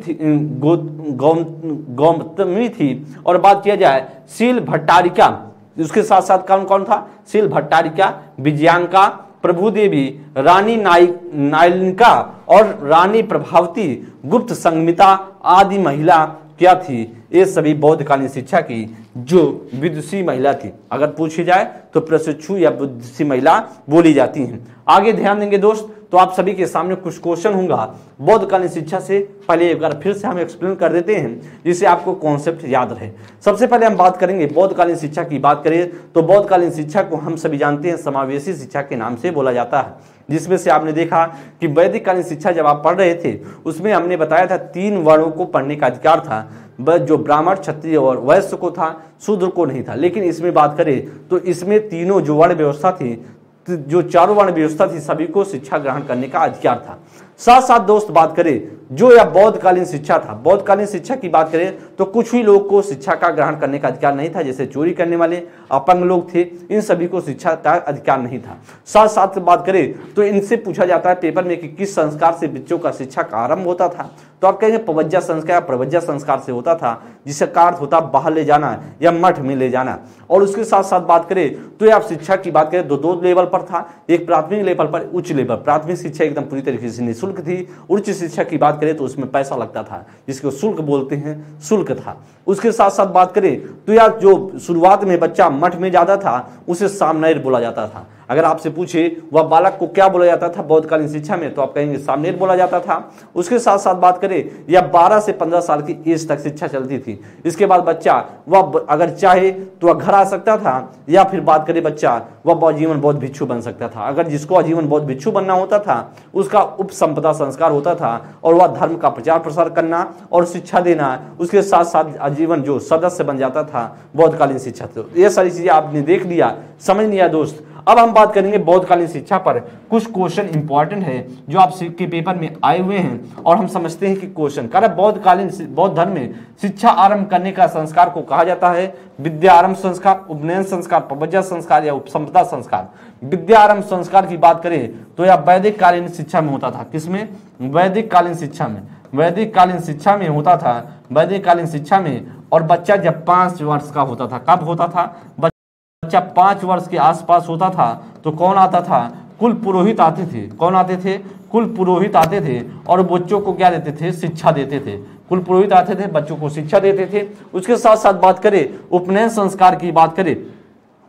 थी। और बात किया जाए शील भट्टारिका, उसके साथ साथ कौन था, शील भट्टारिका, विजयांका, प्रभुदेवी, रानी नायलिका और रानी प्रभावती, गुप्त संगमिता आदि महिला क्या थी, ये सभी बौद्धकालीन शिक्षा की जो विदुषी महिला थी। अगर पूछी जाए तो प्रशिक्षु या विदुषी महिला बोली जाती हैं। आगे ध्यान देंगे दोस्त तो आप सभी के सामने कुछ क्वेश्चन होगा बौद्धकालीन शिक्षा से। पहले एक बार फिर से हम एक्सप्लेन कर देते हैं जिससे आपको कॉन्सेप्ट याद रहे। सबसे पहले हम बात करेंगे बौद्धकालीन शिक्षा की बात करें तो बौद्धकालीन शिक्षा को हम सभी जानते हैं समावेशी शिक्षा के नाम से बोला जाता है, जिसमें से आपने देखा कि वैदिक कालीन शिक्षा जब आप पढ़ रहे थे उसमें हमने बताया था 3 वर्णों को पढ़ने का अधिकार था, जो ब्राह्मण, क्षत्रिय और वैश्य को था, शूद्र को नहीं था। लेकिन इसमें बात करें तो इसमें तीनों जो वर्ण व्यवस्था थी, जो 4 वर्ण व्यवस्था थी, सभी को शिक्षा ग्रहण करने का अधिकार था। साथ साथ दोस्त बात करें जो यह बौद्धकालीन शिक्षा था, बौद्धकालीन शिक्षा की बात करें तो कुछ ही लोग को शिक्षा का ग्रहण करने का अधिकार नहीं था, जैसे चोरी करने वाले, अपंग लोग थे, इन सभी को शिक्षा का अधिकार नहीं था। साथ साथ बात करें तो इनसे पूछा जाता है पेपर में कि किस संस्कार से बच्चों का शिक्षा का आरंभ होता था, तो आप कहेंगे पवज्जा संस्कार, प्रवज्जा संस्कार से होता था, जिसका अर्थ होता बाहर ले जाना या मठ में ले जाना। और उसके साथ साथ बात करें तो आप शिक्षा की बात करें तो 2 लेवल पर था, एक प्राथमिक लेवल पर, उच्च लेवल। प्राथमिक शिक्षा एकदम पूरी तरीके से निःशुल्क थी। उच्च शिक्षा की बात करें तो उसमें पैसा लगता था, जिसको शुल्क बोलते हैं, शुल्क था। उसके साथ साथ बात करें तो यार जो शुरुआत में बच्चा मठ में जाता था उसे सामनेर बोला जाता था। अगर आपसे पूछे वह बालक को क्या बोला जाता था बौद्धकालीन शिक्षा में, तो आप कहेंगे सामनेर बोला जाता था। उसके साथ साथ बात करें या 12 से 15 साल की एज तक शिक्षा चलती थी। इसके बाद बच्चा वह अगर चाहे तो वह घर आ सकता था, या फिर बात करें बच्चा वह आजीवन बौद्ध भिक्षु बन सकता था। अगर जिसको आजीवन बौद्ध भिक्षु बनना होता था उसका उपसंपदा संस्कार होता था और वह धर्म का प्रचार प्रसार करना और शिक्षा देना, उसके साथ साथ आजीवन जो सदस्य बन जाता था बौद्धकालीन शिक्षा। तो ये सारी चीजें आपने देख लिया, समझ लिया दोस्त। अब हम बात करेंगे बौद्धकालीन शिक्षा पर। कुछ क्वेश्चन इंपॉर्टेंट है जो आप के पेपर में आए हुए हैं और हम समझते हैं कि क्वेश्चन कर बौद्धकालीन बौद्ध धर्म में शिक्षा आरंभ करने का संस्कार को कहा जाता है विद्या आरंभ संस्कार, उपनयन संस्कार, पवज्जा संस्कार या उपसंपदा संस्कार। विद्या आरंभ संस्कार की बात करें तो यह वैदिक कालीन शिक्षा में होता था। किसमें? वैदिक कालीन शिक्षा में। वैदिक कालीन शिक्षा में होता था, वैदिक कालीन शिक्षा में। और बच्चा जब 5 वर्ष का होता था, कब होता था? बच्चा 5 वर्ष के आसपास होता था तो कौन आता था? कुल पुरोहित आते थे। कौन आते थे? कुल पुरोहित आते थे और बच्चों को क्या देते थे? शिक्षा देते थे। कुल पुरोहित आते थे, बच्चों को शिक्षा देते थे। उसके साथ साथ बात करें उपनयन संस्कार की बात करें,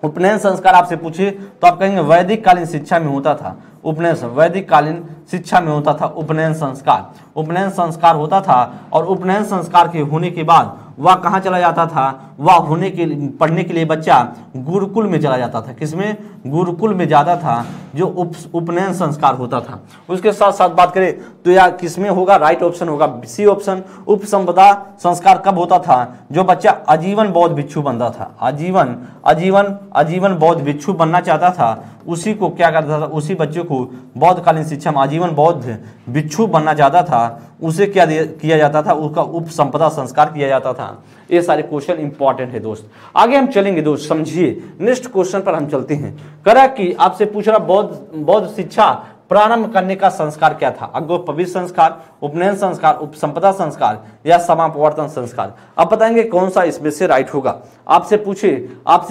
उपनयन संस्कार आपसे पूछे तो आप कहेंगे वैदिक कालीन शिक्षा में होता था उपनयन। वैदिक कालीन शिक्षा में होता था उपनयन संस्कार। उपनयन संस्कार होता था और उपनयन संस्कार के होने के बाद वह कहाँ चला जाता था? वह होने के पढ़ने के लिए बच्चा गुरुकुल में चला जाता था। किसमें? गुरुकुल में जाता था जो उपनयन संस्कार होता था। उसके साथ साथ बात करें तो यह किसमें होगा? राइट ऑप्शन होगा, सी ऑप्शन। उपसंपदा संस्कार कब होता था? जो बच्चा आजीवन बौद्ध भिक्षु बनता था, आजीवन बौद्ध भिक्षु बनना चाहता था, उसी को क्या करता था? उसी बच्चे को बौद्धकालीन शिक्षा में आजीवन बौद्ध भिक्षु बनना चाहता था, उसे क्या किया जाता था? उसका उपसंपदा संस्कार किया जाता था। ये सारे क्वेश्चन इंपॉर्टेंट है दोस्त। आगे हम चलेंगे दोस्त, समझिए। नेक्स्ट क्वेश्चन पर हम चलते हैं। करा कि आपसे पूछ रहा बौद्ध शिक्षा प्रारंभ करने का संस्कार क्या था? अग्गोपवीत संस्कार, उपनयन संस्कार, उपसंपदा संस्कार या समापवर्तन संस्कार। अब बताएंगे कौन सा इसमें से राइट होगा। आपसे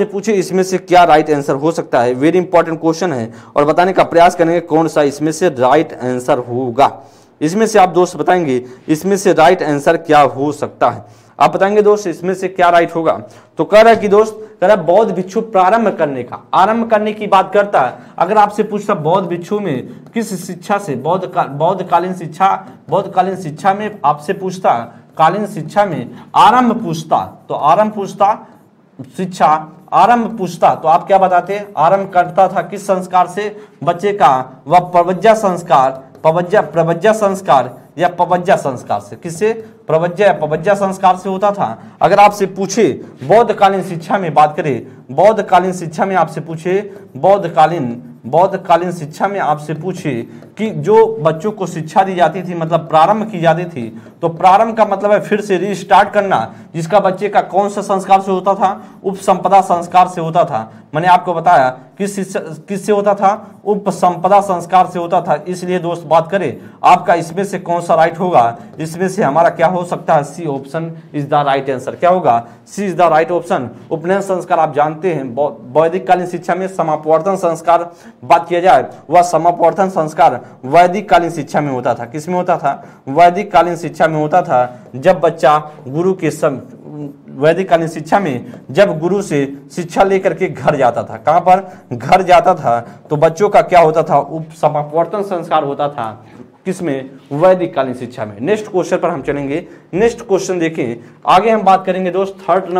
पूछे इसमें से क्या राइट आंसर हो सकता है। वेरी इंपॉर्टेंट क्वेश्चन है और बताने का प्रयास करेंगे कौन सा इसमें से राइट आंसर होगा। इसमें से आप दोस्त बताएंगे इसमें से राइट आंसर क्या हो सकता है। आप बताएंगे दोस्त इसमें से क्या राइट होगा। तो कह रहा है कि दोस्त कह रहा है बौद्ध भिक्षु प्रारंभ करने का, आरंभ करने की बात करता है। अगर आपसे पूछता बौद्ध भिक्षु में किस शिक्षा से बौद्धकालीन शिक्षा में आपसे पूछता कालीन शिक्षा में आरंभ पूछता तो आरंभ पूछता शिक्षा आरंभ पूछता तो आप क्या बताते? आरंभ करता था किस संस्कार से? बच्चे का वह प्रवज्जा संस्कार, प्रवज्जा संस्कार या पवज्जा संस्कार से। किससे? प्रवज्जा या पवज्जा संस्कार से होता था। अगर आपसे पूछे बौद्धकालीन शिक्षा में बात करें, बौद्धकालीन शिक्षा में आपसे पूछे बौद्धकालीन शिक्षा में आपसे पूछे कि जो बच्चों को शिक्षा दी जाती थी, मतलब प्रारंभ की जाती थी, तो प्रारंभ का मतलब है फिर से रीस्टार्ट करना, जिसका बच्चे का कौन सा संस्कार से होता था? उपसंपदा संस्कार से होता था। मैंने आपको बताया किससे होता था? उपसंपदा संस्कार से होता था। इसलिए दोस्त बात करें आपका इसमें से कौन सा राइट होगा? इसमें से हमारा क्या हो सकता है? C option is the right answer. क्या होगा? C is the right option. उपनयन संस्कार आप जानते हैं वैदिक कालीन शिक्षा में समापवर्तन संस्कार बात किया जाए, वह समापवर्तन संस्कार वैदिक कालीन शिक्षा में होता था। किस में होता था? वैदिक कालीन शिक्षा में होता था। जब बच्चा गुरु के वैदिक कालीन शिक्षा में जब गुरु से शिक्षा लेकर के घर जाता था, कहां पर? घर जाता था, तो बच्चों का क्या होता था? उपसमापवर्तन संस्कार होता था। किसमें? वैदिक कालीन शिक्षा में। नेक्स्ट क्वेश्चन पर हम चलेंगे। नेक्स्ट क्वेश्चन देखें, आगे हम बात करेंगे दोस्त थर्ड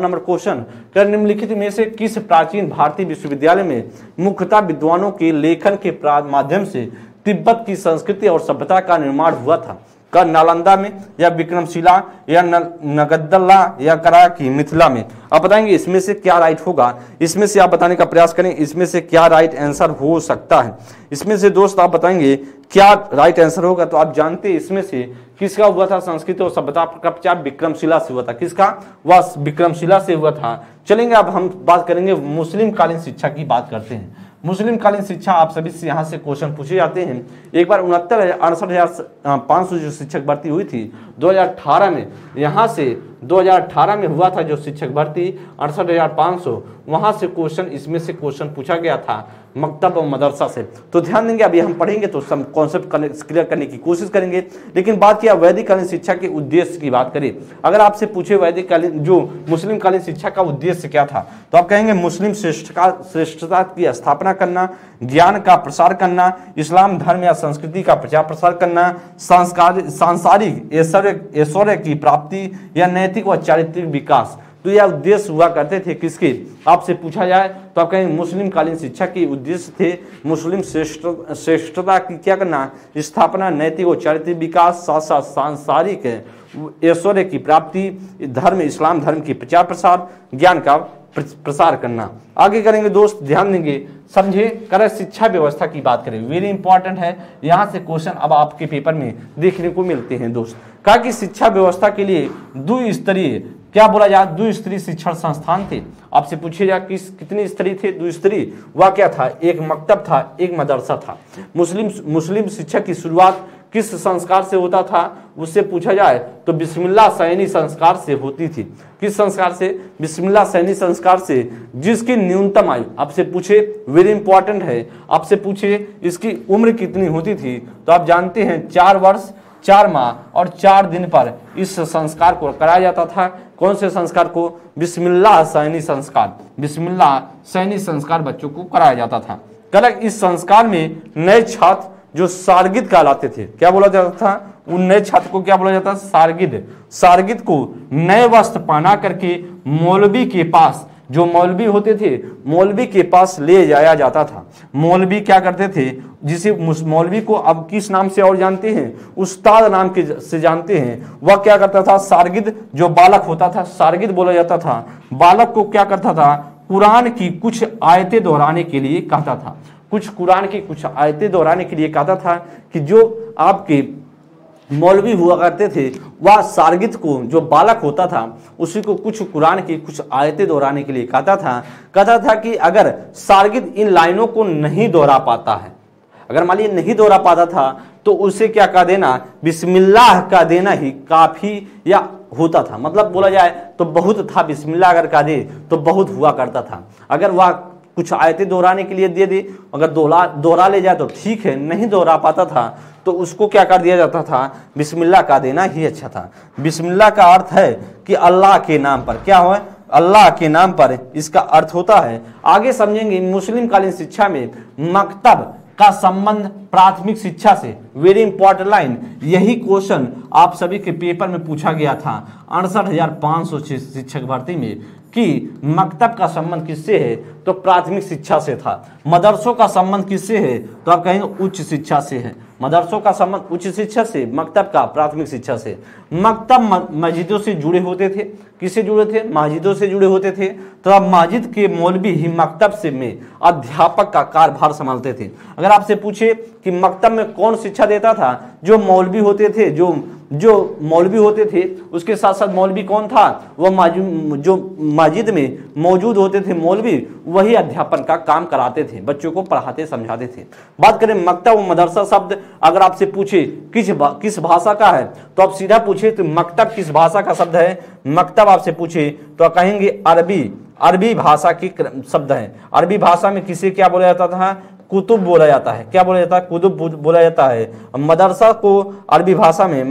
नंबर क्वेश्चन। निम्नलिखित में से किस प्राचीन भारतीय विश्वविद्यालय में मुख्यतः विद्वानों के लेखन के माध्यम से तिब्बत की संस्कृति और सभ्यता का निर्माण हुआ था? का नालंदा में या विक्रमशिला या नगदला या करा की मिथिला में? आप बताएंगे इसमें से क्या राइट होगा। इसमें से आप बताने का प्रयास करें इसमें से क्या राइट आंसर हो सकता है। इसमें से दोस्त आप बताएंगे क्या राइट आंसर होगा। तो आप जानते हैं इसमें से किसका हुआ था संस्कृति और सभ्यता का प्रचार? विक्रमशिला से हुआ था। किसका? वह विक्रमशिला से हुआ था। चलेंगे अब हम बात करेंगे मुस्लिम कालीन शिक्षा की बात करते हैं। मुस्लिम कालीन शिक्षा आप सभी से यहाँ से क्वेश्चन पूछे जाते हैं। एक बार 69,68,500 जो शिक्षक भर्ती हुई थी 2018 में, यहाँ से 2018 में हुआ था जो शिक्षक भर्ती 68,500, वहां से क्वेश्चन, इसमें से क्वेश्चन पूछा गया था मकतब और मदरसा से। तो ध्यान देंगे, अभी हम पढ़ेंगे तो सब कॉन्सेप्ट क्लियर करने की कोशिश करेंगे। लेकिन बात किया वैदिककालीन शिक्षा के उद्देश्य की बात करें, अगर आपसे पूछे वैदिककालीन जो मुस्लिम कालीन शिक्षा का उद्देश्य क्या था, तो आप कहेंगे मुस्लिम श्रेष्ठता की स्थापना करना, ज्ञान का प्रसार करना, इस्लाम धर्म या संस्कृति का प्रचार प्रसार करना, सांसारिक ऐश्वर्य की प्राप्ति या नैतिक व चारित्रिक विकास। तो यह उद्देश्य हुआ करते थे किसके, आपसे पूछा जाए तो आप कहेंगे मुस्लिम कालीन शिक्षा के उद्देश्य थे मुस्लिम श्रेष्ठता की क्या करना, स्थापना, नैतिक और चारित्रिक विकास, साथ साथ सांसारिक ऐश्वर्य की प्राप्ति, धर्म इस्लाम धर्म की प्रचार प्रसार, ज्ञान का प्रसार करना। आगे करेंगे दोस्त, ध्यान देंगे, समझे। कर शिक्षा व्यवस्था की बात करें, वेरी इंपॉर्टेंट है, यहां से क्वेश्चन अब आपके पेपर में देखने को मिलते हैं दोस्त। कहा कि शिक्षा व्यवस्था के लिए द्विस्तरीय, क्या बोला जाए, द्विस्तरीय शिक्षण संस्थान थे। आपसे पूछे जा कितने स्तरीय थे, द्विस्तरीय। वह क्या था, एक मकतब था, एक मदरसा था। मुस्लिम शिक्षा की शुरुआत किस संस्कार से होता था, उससे पूछा जाए तो बिस्मिल्लाह सैनी संस्कार से होती थी। किस संस्कार से, बिस्मिल्लाह सैनी संस्कार से, जिसकी न्यूनतम आयु, आपसे पूछे, वेरी इंपॉर्टेंट है, आपसे पूछे इसकी उम्र कितनी होती थी, तो आप जानते हैं 4 वर्ष 4 माह और 4 दिन पर इस संस्कार को कराया जाता था। कौन से संस्कार को, बिस्मिल्लाह सैनी संस्कार, बिस्मिल्लाह सैनी संस्कार बच्चों को कराया जाता था। कल इस संस्कार में नए छात्र जो सारगिद कहलाते थे, क्या बोला जाता था, उन नए छात्र को क्या बोला जाता, सारगिद। सारगिद को नए वस्त्र पहना करके मौलवी के पास, जो मौलवी होते थे, मौलवी के पास ले जाया जाता था। मौलवी क्या करते थे, जिसे मौलवी को अब किस नाम से और जानते हैं, उस्ताद नाम के से जानते हैं। वह क्या करता था, सारगिद जो बालक होता था, सारगिद बोला जाता था। बालक को क्या करता था, कुरान की कुछ आयतें दोहराने के लिए कहता था, कुरान की कुछ आयतें दोहराने के लिए कहता था कि जो आपके मौलवी हुआ करते थे, वह सारगिद को, जो बालक होता था, उसी को कुछ कुरान की कुछ आयतें दोहराने के लिए कहता था कि अगर सारगिद इन लाइनों को नहीं दोहरा पाता है, अगर मान लीजिए नहीं दोहरा पाता था, तो उसे क्या कह देना, बिस्मिल्लाह का देना ही काफी या होता था। मतलब बोला जाए तो बहुत था, बिस्मिल्लाह अगर कह दे तो बहुत हुआ करता था। अगर वह कुछ आयतें दोहराने के लिए दे दे, अगर दोहरा ले जाए तो ठीक है, नहीं दोहरा पाता था तो उसको क्या कर दिया जाता था, बिस्मिल्लाह का देना ही अच्छा था। बिस्मिल्लाह का अर्थ है कि अल्लाह के नाम पर, क्या हो, अल्लाह के नाम पर, इसका अर्थ होता है। आगे समझेंगे मुस्लिम कालीन शिक्षा में मकतब का संबंध प्राथमिक शिक्षा से, वेरी इंपॉर्टेंट लाइन। यही क्वेश्चन आप सभी के पेपर में पूछा गया था 68,500 शिक्षक भर्ती में, कि मकतब का संबंध किससे है, तो प्राथमिक शिक्षा से था। मदरसों का संबंध किससे है, तो आप कहेंगे उच्च शिक्षा से है। मदरसों का संबंध उच्च शिक्षा से, मकतब का प्राथमिक शिक्षा से। मकतब मस्जिदों से जुड़े होते थे, किससे जुड़े थे, मस्जिदों से जुड़े होते थे। तो अब मस्जिद के मौलवी ही मकतब से में अध्यापक का कार्यभार संभालते थे। अगर आपसे पूछे कि मकतब में कौन शिक्षा देता था, जो मौलवी होते थे, जो मौलवी होते थे, उसके साथ साथ मौलवी कौन था, वह जो मस्जिद में मौजूद होते थे मौलवी, वही अध्यापन का काम कराते थे, बच्चों को पढ़ाते समझाते थे। बात करें मकतब और मदरसा शब्द, अगर आपसे पूछे किस भाषा का है, तो आप सीधा पूछे तो मकतब किस भाषा का शब्द है। मकतब आपसे पूछे तो आप कहेंगे अरबी भाषा की शब्द है। अरबी भाषा में किसे क्या बोला जाता था, कुतुब बोला जाता है। क्या बोला जाता है, कुतुब बोला जाता है। मदरसा को अरबी भाषा में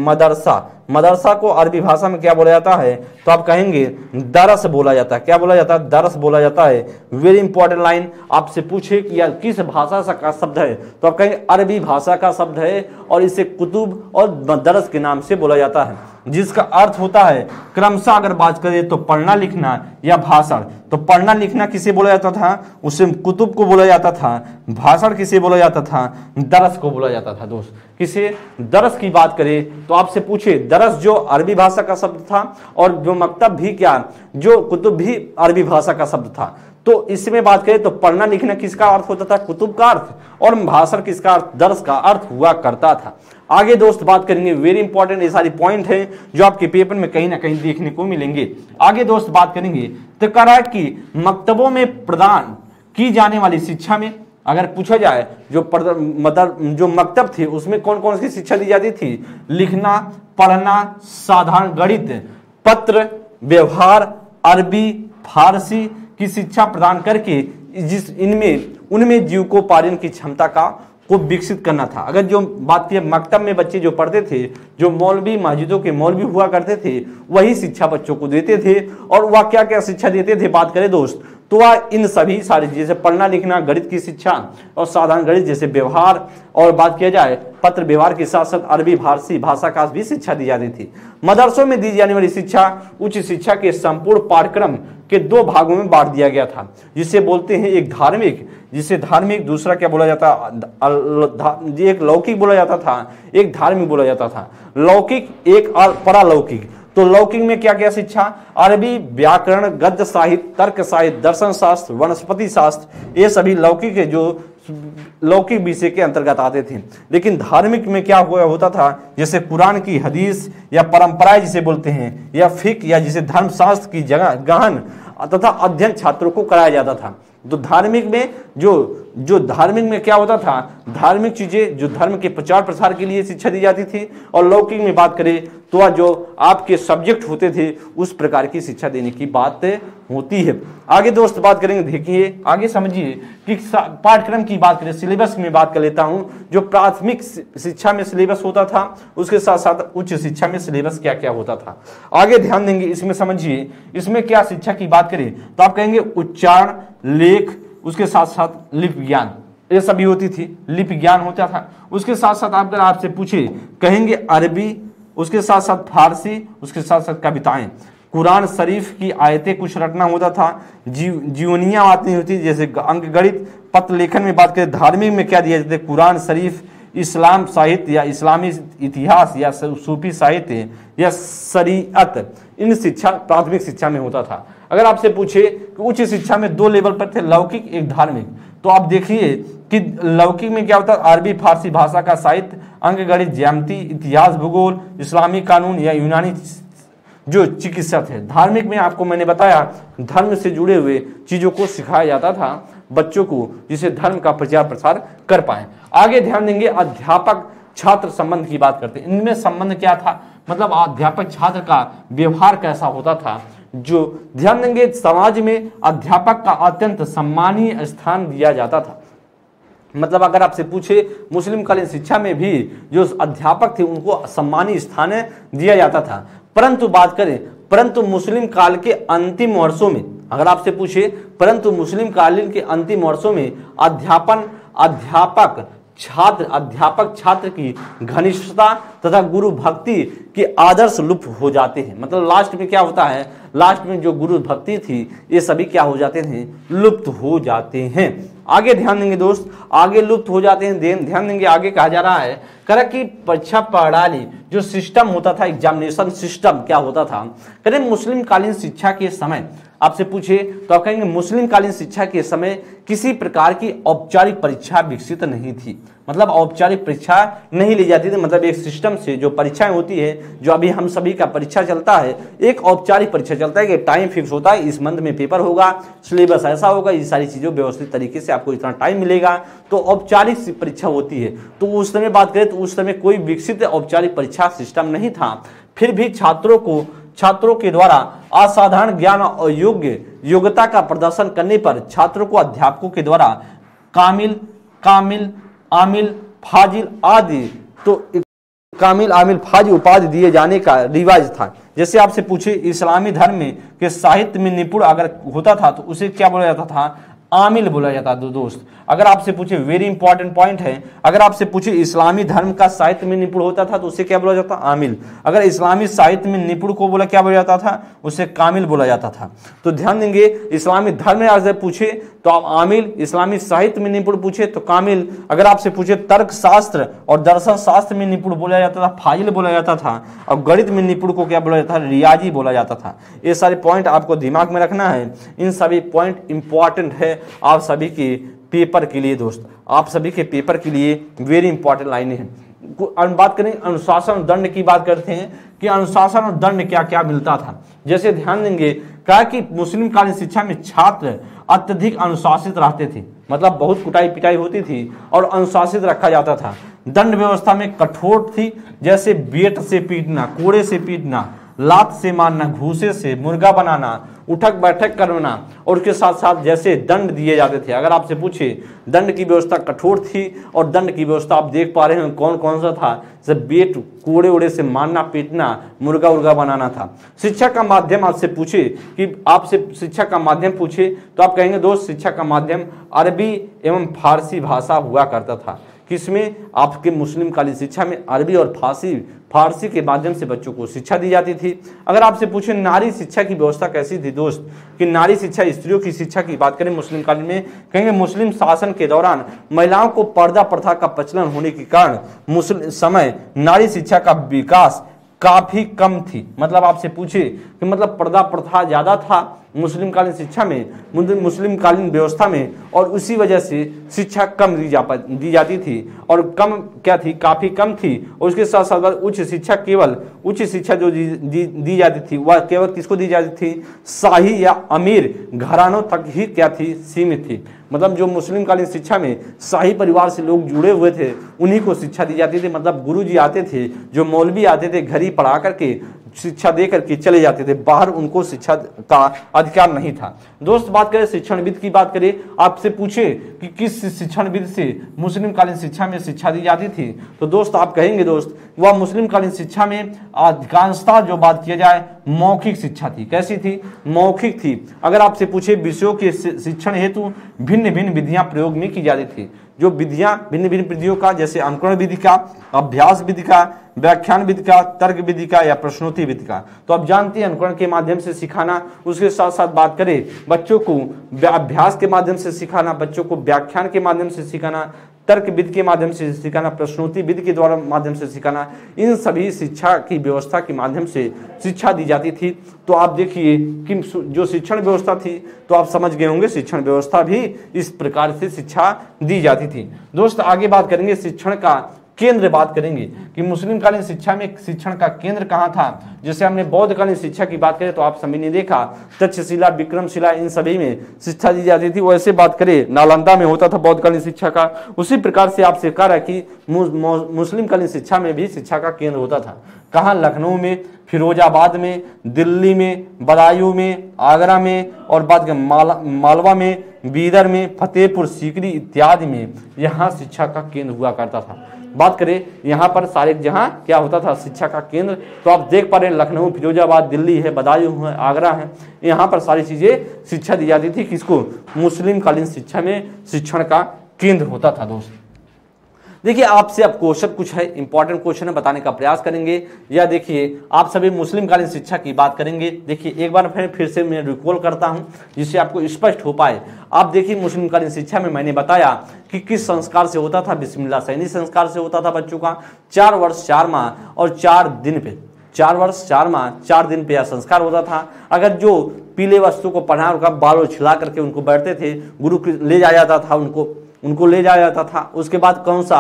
मदरसा को अरबी भाषा में क्या बोला जाता है, तो आप कहेंगे दरस बोला जाता है। क्या बोला जाता है, दरस बोला जाता है। वेरी इंपॉर्टेंट लाइन, आपसे पूछे कि यार किस भाषा का शब्द है, तो आप कहेंगे अरबी भाषा का शब्द है और इसे कुतुब और दरस के नाम से बोला जाता है, जिसका अर्थ होता है क्रमशः अगर बात करें तो पढ़ना लिखना या भाषण। तो पढ़ना लिखना किसे बोला जाता था, उसे कुतुब को बोला जाता था। भाषण किसे बोला जाता था, दरस को बोला जाता था। दोस्त किसे, दरस की बात करें तो आपसे पूछे, दरस जो अरबी भाषा का शब्द था और जो मकतब भी क्या, जो कुतुब भी अरबी भाषा का शब्द था। तो इसमें बात करें तो पढ़ना लिखना किसका अर्थ होता था, कुतुब का अर्थ, और भाषण किसका अर्थ, दरस का अर्थ हुआ करता था। आगे दोस्त बात करेंगे, वेरी इंपॉर्टेंट, ये सारी पॉइंट है जो आपके पेपर में कहीं ना कहीं देखने को मिलेंगे। आगे दोस्त बात करेंगे तो कह रहा है कि मकतबों में प्रदान की जाने वाली शिक्षा में अगर पूछा जाए जो मकतब थे उसमें कौन कौन सी शिक्षा दी जाती थी, लिखना, पढ़ना, साधारण गणित, पत्र, व्यवहार, अरबी, फारसी की शिक्षा प्रदान करके उनमें जीविकोपार्जन की क्षमता को विकसित करना था। अगर जो बात की मकतब में बच्चे जो पढ़ते थे, जो मौलवी मस्जिदों के मौलवी हुआ करते थे, वही शिक्षा बच्चों को देते थे। और वह क्या क्या शिक्षा देते थे बात करें दोस्त, तो वह इन सभी सारी जैसे पढ़ना लिखना, गणित की शिक्षा और साधारण गणित जैसे व्यवहार, और बात किया जाए पत्र व्यवहार के साथ साथ अरबी फारसी भाषा का भी शिक्षा दी जाती थी। मदरसों में दी जाने वाली शिक्षा उच्च शिक्षा के संपूर्ण पाठ्यक्रम के दो भागों में बांट दिया गया था, जिसे बोलते हैं एक धार्मिक, जिसे धार्मिक, दूसरा क्या बोला जाता, एक लौकिक बोला जाता था, एक धार्मिक बोला जाता था। लौकिक एक और परालौकिक। तो लौकिक में क्या क्या शिक्षा, अरबी, व्याकरण, गद्य साहित्य, तर्क साहित्य, दर्शन शास्त्र, वनस्पति शास्त्र, ये सभी लौकिक है जो लौकिक विषय के अंतर्गत आते थे। लेकिन धार्मिक में क्या हुआ होता था, जैसे कुरान की हदीस या परंपराएं जिसे बोलते हैं, या फिक या जिसे धर्मशास्त्र की जगह गहन तथा अध्ययन छात्रों को कराया जाता था। तो धार्मिक में जो धार्मिक में क्या होता था, धार्मिक चीजें जो धर्म के प्रचार प्रसार के लिए शिक्षा दी जाती थी। और लौकिक में बात करें तो वह जो आपके सब्जेक्ट होते थे उस प्रकार की शिक्षा देने की बात होती है। आगे दोस्त बात करेंगे, देखिए आगे समझिए कि पाठ्यक्रम की बात करें, सिलेबस में बात कर लेता हूं। जो प्राथमिक शिक्षा में सिलेबस होता था, उसके साथ साथ उच्च शिक्षा में सिलेबस क्या क्या होता था, आगे ध्यान देंगे। इसमें समझिए, इसमें क्या शिक्षा की बात करें तो आप कहेंगे उच्चारण, लेख, उसके साथ साथ लिपि ज्ञान, ये सभी होती थी। लिपि ज्ञान होता था। उसके साथ साथ अगर आपसे पूछे कहेंगे अरबी, उसके साथ साथ फारसी, उसके साथ साथ कविताएं, कुरान शरीफ की आयतें कुछ रटना होता था, जीवनियां आती होती जैसे अंक गणित, पत्र लेखन में बात करें। धार्मिक में क्या दिया जाता है, कुरान शरीफ, इस्लाम साहित्य या इस्लामी इतिहास या सूफी साहित्य या शरीयत, इन शिक्षा प्राथमिक शिक्षा में होता था। अगर आपसे पूछे कि उच्च शिक्षा में दो लेवल पर थे, लौकिक एक धार्मिक, तो आप देखिए कि लौकिक में क्या होता है, अरबी फारसी भाषा का साहित्य, अंक गणित, ज्यामिति, इतिहास, भूगोल, इस्लामी कानून या यूनानी जो चिकित्सा थे। धार्मिक में आपको मैंने बताया धर्म से जुड़े हुए चीजों को सिखाया जाता था बच्चों को, जिसे धर्म का प्रचार प्रसार कर पाए। आगे ध्यान देंगे, अध्यापक छात्र संबंध की बात करते हैं। इनमें संबंध क्या था, मतलब अध्यापक छात्र का व्यवहार कैसा होता था। जो ध्यान देंगे, समाज में अध्यापक का अत्यंत सम्मानीय स्थान दिया जाता था। मतलब अगर आपसे पूछे मुस्लिम कालीन शिक्षा में भी जो अध्यापक थे उनको सम्मानीय स्थान दिया जाता था। परंतु मुस्लिम काल के अंतिम वर्षों में, अगर आपसे पूछे परंतु मुस्लिम कालीन के अंतिम वर्षों में अध्यापक छात्र की घनिष्ठता तथा गुरु भक्ति के आदर्श लुप्त हो जाते हैं। मतलब लास्ट में क्या होता है, लास्ट में जो गुरु भक्ति थी ये सभी क्या हो जाते हैं, लुप्त हो जाते हैं। आगे ध्यान देंगे दोस्त, आगे लुप्त हो जाते हैं। ध्यान देंगे, आगे कहा जा रहा है करें कि परीक्षा प्रणाली जो सिस्टम होता था, एग्जामिनेशन सिस्टम क्या होता था, करें मुस्लिम कालीन शिक्षा के समय आपसे पूछे तो आप कहेंगे मुस्लिम कालीन शिक्षा के समय किसी प्रकार की औपचारिक परीक्षा विकसित नहीं थी। मतलब औपचारिक परीक्षा नहीं ली जाती थी। मतलब एक सिस्टम से जो परीक्षाएं होती है, जो अभी हम सभी का परीक्षा चलता है, एक औपचारिक परीक्षा चलता है कि टाइम फिक्स होता है, इस मंथ में पेपर होगा, सिलेबस ऐसा होगा, ये सारी चीजें व्यवस्थित तरीके से आपको इतना टाइम मिलेगा, तो औपचारिक परीक्षा होती है। तो उस समय बात करें तो उस समय कोई विकसित औपचारिक परीक्षा सिस्टम नहीं था। फिर भी छात्रों के द्वारा असाधारण ज्ञान और योग्यता का प्रदर्शन करने पर छात्रों को अध्यापकों के द्वारा कामिल, आमिल, फाजिल आदि उपाधि दिए जाने का रिवाज था। जैसे आपसे पूछे इस्लामी धर्म में के साहित्य में निपुण अगर होता था तो उसे क्या बोला जाता था, आमिल बोला जाता था दोस्त। अगर आपसे पूछे, वेरी इंपॉर्टेंट पॉइंट है, अगर आपसे पूछे इस्लामी धर्म का साहित्य में निपुण होता था तो उसे क्या बोला जाता, आमिल। अगर इस्लामी साहित्य में निपुण को बोला क्या बोला जाता था, उसे कामिल बोला जाता था। तो ध्यान देंगे, इस्लामी धर्म में अगर पूछे तो आप आमिल, इस्लामी साहित्य में निपुण पूछे तो कामिल। अगर आपसे पूछे तर्क शास्त्र और दर्शन शास्त्र में निपुण बोला जाता था, फाजिल बोला जाता था। और गणित में निपुण को क्या बोला जाता था, रियाजी बोला जाता था। ये सारे पॉइंट आपको दिमाग में रखना है। इन सभी पॉइंट इंपॉर्टेंट है आप सभी के पेपर के लिए दोस्त, आप सभी के पेपर के लिए वेरी इंपॉर्टेंट लाइनें हैं। बात करें अनुशासन और दंड की, बात करते हैं कि अनुशासन और दंड क्या क्या मिलता था। जैसे ध्यान देंगे, कहा कि मुस्लिम कालीन शिक्षा में छात्र अत्यधिक अनुशासित रहते थे। मतलब बहुत कुटाई पिटाई होती थी और अनुशासित रखा जाता था। दंड व्यवस्था में कठोर थी, जैसे बेट से पीटना, कोड़े से पीटना, लात से मारना, घूसे से, मुर्गा बनाना, उठक बैठक करना, और उसके साथ साथ जैसे दंड दिए जाते थे। अगर आपसे पूछे दंड की व्यवस्था कठोर थी, और दंड की व्यवस्था आप देख पा रहे हैं कौन कौन सा था, जब बेट कूड़े उड़े से मारना, पीटना, मुर्गा उर्गा बनाना था। शिक्षा का माध्यम आपसे पूछे कि आपसे शिक्षा का माध्यम पूछे तो आप कहेंगे दोस्त शिक्षा का माध्यम अरबी एवं फारसी भाषा हुआ करता था। किसमें? आपके मुस्लिम कालीन शिक्षा में अरबी और फारसी के माध्यम से बच्चों को शिक्षा दी जाती थी। अगर आपसे पूछे नारी शिक्षा की व्यवस्था कैसी थी दोस्त, कि नारी शिक्षा, स्त्रियों की शिक्षा की बात करें मुस्लिम कालीन में, कहेंगे मुस्लिम शासन के दौरान महिलाओं को पर्दा प्रथा का प्रचलन होने के कारण मुस्लिम समय नारी शिक्षा का विकास काफी कम थी। मतलब आपसे पूछे कि मतलब पर्दा प्रथा ज्यादा था मुस्लिम कालीन शिक्षा में, मुस्लिम कालीन व्यवस्था में, और उसी वजह से शिक्षा कम दी जाती थी, और कम क्या थी, काफी कम थी। और उसके साथ साथ उच्च शिक्षा जो दी जाती थी वह केवल किसको दी जाती थी? शाही या अमीर घरानों तक ही क्या थी, सीमित थी। मतलब जो मुस्लिम कालीन शिक्षा में शाही परिवार से लोग जुड़े हुए थे उन्हीं को शिक्षा दी जाती थी। मतलब गुरुजी आते थे, जो मौलवी आते थे, घर ही पढ़ा करके शिक्षा दे करके चले जाते थे, बाहर उनको शिक्षा का अधिकार नहीं था। दोस्त बात करें शिक्षणविद की बात करें, आपसे पूछे कि किस शिक्षणविद से मुस्लिम कालीन शिक्षा में शिक्षा दी जाती थी, तो दोस्त आप कहेंगे दोस्त वह मुस्लिम कालीन शिक्षा में अधिकांशतः जो बात किया जाए मौखिक शिक्षा थी। कैसी थी? मौखिक थी। अगर आपसे पूछे विषयों के शिक्षण हेतु भिन्न भिन्न विधियां प्रयोग में की जाती थी। जो विधियां भिन्न भिन्न विधियों का, जैसे अनुकरण विधि का, अभ्यास विधि का, व्याख्यान विधि का, तर्क विधि का या प्रश्नोत्तरी विधि का। तो आप जानते हैं अनुकरण के माध्यम से सिखाना, उसके साथ साथ बात करें बच्चों को अभ्यास के माध्यम से सिखाना, बच्चों को व्याख्यान के माध्यम से सिखाना, तर्क विधि के माध्यम से सिखाना, प्रश्नोत्तरी विधि के द्वारा माध्यम से सिखाना, इन सभी शिक्षा की व्यवस्था के माध्यम से शिक्षा दी जाती थी। तो आप देखिए कि जो शिक्षण व्यवस्था थी, तो आप समझ गए होंगे शिक्षण व्यवस्था भी इस प्रकार से शिक्षा दी जाती थी। दोस्त आगे बात करेंगे शिक्षण का केंद्र, बात करेंगे कि मुस्लिम कालीन शिक्षा में शिक्षण का केंद्र कहाँ था। जैसे हमने बौद्ध कालीन शिक्षा की बात करें तो आप सभी ने देखा तक्षशिला, विक्रमशिला, इन सभी में शिक्षा दी जाती थी। वैसे बात करें नालंदा में होता था बौद्ध कालीन शिक्षा का, उसी प्रकार से आपसे कह रहा कि मुस्लिम कालीन शिक्षा में भी शिक्षा का केंद्र होता था। कहाँ? लखनऊ में, फिरोजाबाद में, दिल्ली में, बदायूं में, आगरा में, और बात करें मालवा में, बीदर में, फतेहपुर सीकरी इत्यादि में यहाँ शिक्षा का केंद्र हुआ करता था। बात करें यहाँ पर सारे जहाँ क्या होता था शिक्षा का केंद्र, तो आप देख पा रहे हैं लखनऊ, फिरोजाबाद, दिल्ली है, बदायूं है, आगरा है, यहाँ पर सारी चीजें शिक्षा दी जाती थी। किसको? मुस्लिम कालीन शिक्षा में शिक्षण का केंद्र होता था। दोस्त देखिए आपसे अब क्वेश्चन कुछ है, इंपॉर्टेंट क्वेश्चन है, बताने का प्रयास करेंगे। या देखिए आप सभी मुस्लिम कालीन शिक्षा की बात करेंगे। देखिए एक बार फिर से मैं रिकॉल करता हूं जिससे आपको स्पष्ट हो पाए। आप देखिए मुस्लिम कालीन शिक्षा में मैंने बताया कि किस संस्कार से होता था, बिस्मिल्लाह सैनी संस्कार से होता था बच्चों का। 4 वर्ष 4 माह और 4 दिन पे, 4 वर्ष 4 माह 4 दिन पे यह संस्कार होता था। अगर जो पीले वस्तु को पढ़ा उनका बाल छिला करके उनको बैठते थे, गुरु ले जाया जाता था, उनको ले जाया जाता था। उसके बाद कौन सा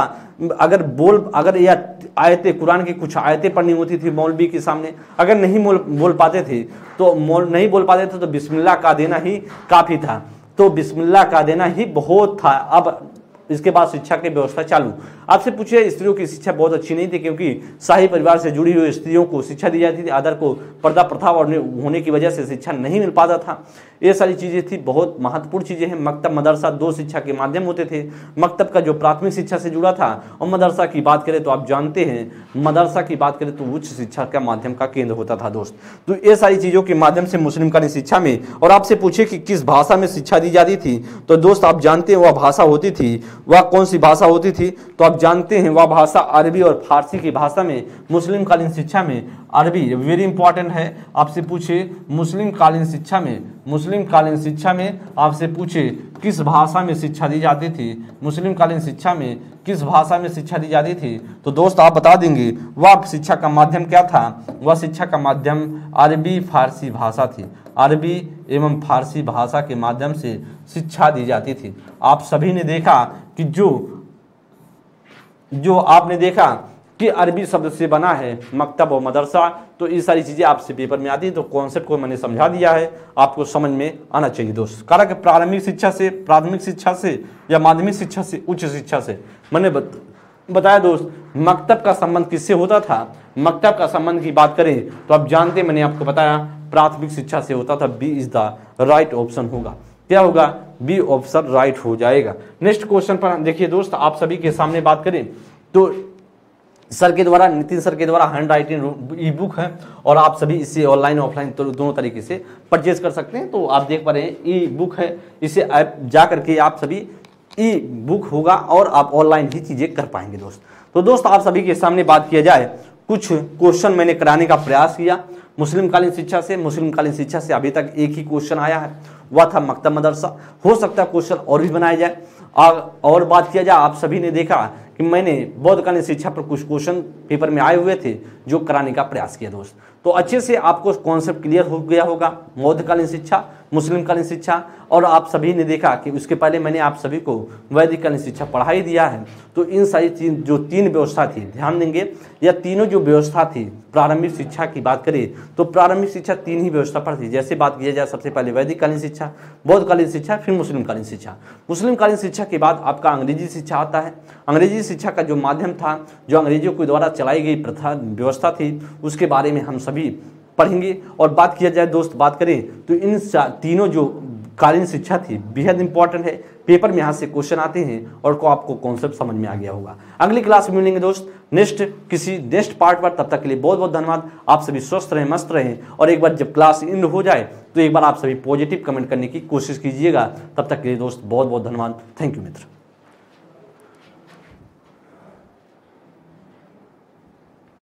अगर यह आयतें, कुरान की कुछ आयतें पढ़नी होती थी मौलवी के सामने, अगर नहीं बोल पाते थे तो बिस्मिल्लाह का देना ही काफी था। तो बिस्मिल्लाह का देना ही बहुत था। अब इसके बाद शिक्षा की व्यवस्था चालू। आपसे पूछिए स्त्रियों की शिक्षा बहुत अच्छी नहीं थी, क्योंकि शाही परिवार से जुड़ी हुई स्त्रियों को शिक्षा दी जाती थी। आदर को पर्दा प्रथा और होने की वजह से शिक्षा नहीं मिल पाता था। ये सारी चीजें थी, बहुत महत्वपूर्ण चीजें हैं। मकतब मदरसा 2 शिक्षा के माध्यम होते थे। मकतब का जो प्राथमिक शिक्षा से जुड़ा था, और मदरसा की बात करें तो आप जानते हैं मदरसा की बात करें तो उच्च शिक्षा का माध्यम का केंद्र होता था। दोस्त तो ये सारी चीजों के माध्यम से मुस्लिम कालीन शिक्षा में, और आपसे पूछे कि किस भाषा में शिक्षा दी जाती थी, तो दोस्त आप जानते हैं वह भाषा होती थी, वह कौन सी भाषा होती थी, तो आप जानते हैं वह भाषा अरबी और फारसी की भाषा में मुस्लिम कालीन शिक्षा में अरबी वेरी इंपॉर्टेंट है। आपसे पूछे मुस्लिम कालीन शिक्षा में आपसे पूछे किस भाषा में शिक्षा दी जाती थी, मुस्लिम कालीन शिक्षा में किस भाषा में शिक्षा दी जाती थी, तो दोस्त आप बता देंगे वह शिक्षा का माध्यम क्या था। वह शिक्षा का माध्यम अरबी फारसी भाषा थी। अरबी एवं फारसी भाषा के माध्यम से शिक्षा दी जाती थी। आप सभी ने देखा कि जो आपने देखा कि अरबी शब्द से बना है मकतब और मदरसा, तो ये सारी चीजें आपसे पेपर में आती है। तो कॉन्सेप्ट को मैंने समझा दिया है, आपको समझ में आना चाहिए। दोस्त कारण प्रारंभिक शिक्षा से या माध्यमिक शिक्षा से, उच्च शिक्षा से, मैंने बताया दोस्त मकतब का संबंध किससे होता था। मकतब का संबंध की बात करें तो आप जानते हैं, मैंने आपको बताया प्राथमिक शिक्षा से होता था। B is the right option होगा। क्या होगा? बी ऑप्शन राइट हो जाएगा। नेक्स्ट क्वेश्चन पर देखिए दोस्त, आप सभी के सामने बात करें तो सर के द्वारा, नितिन सर के द्वारा हैंड राइटिंग ई बुक है और आप सभी इसे ऑनलाइन ऑफलाइन तो दोनों तरीके से परचेज कर सकते हैं। तो आप देख पा रहे हैं ई बुक है, इसे ऐप जा करके आप सभी ई बुक होगा और आप ऑनलाइन ही चीज़ें कर पाएंगे दोस्त। तो दोस्त आप सभी के सामने बात किया जाए, कुछ क्वेश्चन मैंने कराने का प्रयास किया मुस्लिम कालीन शिक्षा से। मुस्लिम कालीन शिक्षा से अभी तक एक ही क्वेश्चन आया है, वह था मकतब मदरसा। हो सकता है क्वेश्चन और भी बनाया जाए। और बात किया जाए, आप सभी ने देखा कि मैंने बौद्ध कालीन शिक्षा पर कुछ क्वेश्चन पेपर में आए हुए थे जो कराने का प्रयास किया दोस्त। तो अच्छे से आपको कॉन्सेप्ट क्लियर हो गया होगा, बौद्ध कालीन शिक्षा, मुस्लिम कालीन शिक्षा। और आप सभी ने देखा कि उसके पहले मैंने आप सभी को वैदिक कालीन शिक्षा पढ़ा ही दिया है। तो इन सारी चीज जो तीन व्यवस्था थी, ध्यान देंगे, या तीनों जो व्यवस्था थी प्रारंभिक शिक्षा की बात करें तो प्रारंभिक शिक्षा तीन ही व्यवस्था पर थी। जैसे बात किया जाए, सबसे पहले वैदिक कालीन शिक्षा, बौद्ध कालीन शिक्षा, फिर मुस्लिम कालीन शिक्षा। मुस्लिम कालीन शिक्षा के बाद आपका अंग्रेजी शिक्षा आता है। अंग्रेजी शिक्षा का जो माध्यम था, जो अंग्रेजों के द्वारा चलाई गई प्रथा व्यवस्था थी, उसके बारे में हम सभी पढ़ेंगे। और बात किया जाए दोस्त, बात करें तो इन तीनों जो कालीन शिक्षा थी बेहद इंपॉर्टेंट है, पेपर में यहाँ से क्वेश्चन आते हैं और को आपको कॉन्सेप्ट समझ में आ गया होगा। अगली क्लास में मिलेंगे दोस्त नेक्स्ट पार्ट पर। तब तक के लिए बहुत बहुत धन्यवाद। आप सभी स्वस्थ रहें, मस्त रहें। और एक बार जब क्लास एंड हो जाए तो एक बार आप सभी पॉजिटिव कमेंट करने की कोशिश कीजिएगा। तब तक के लिए दोस्त बहुत बहुत धन्यवाद। Thank you Mitra.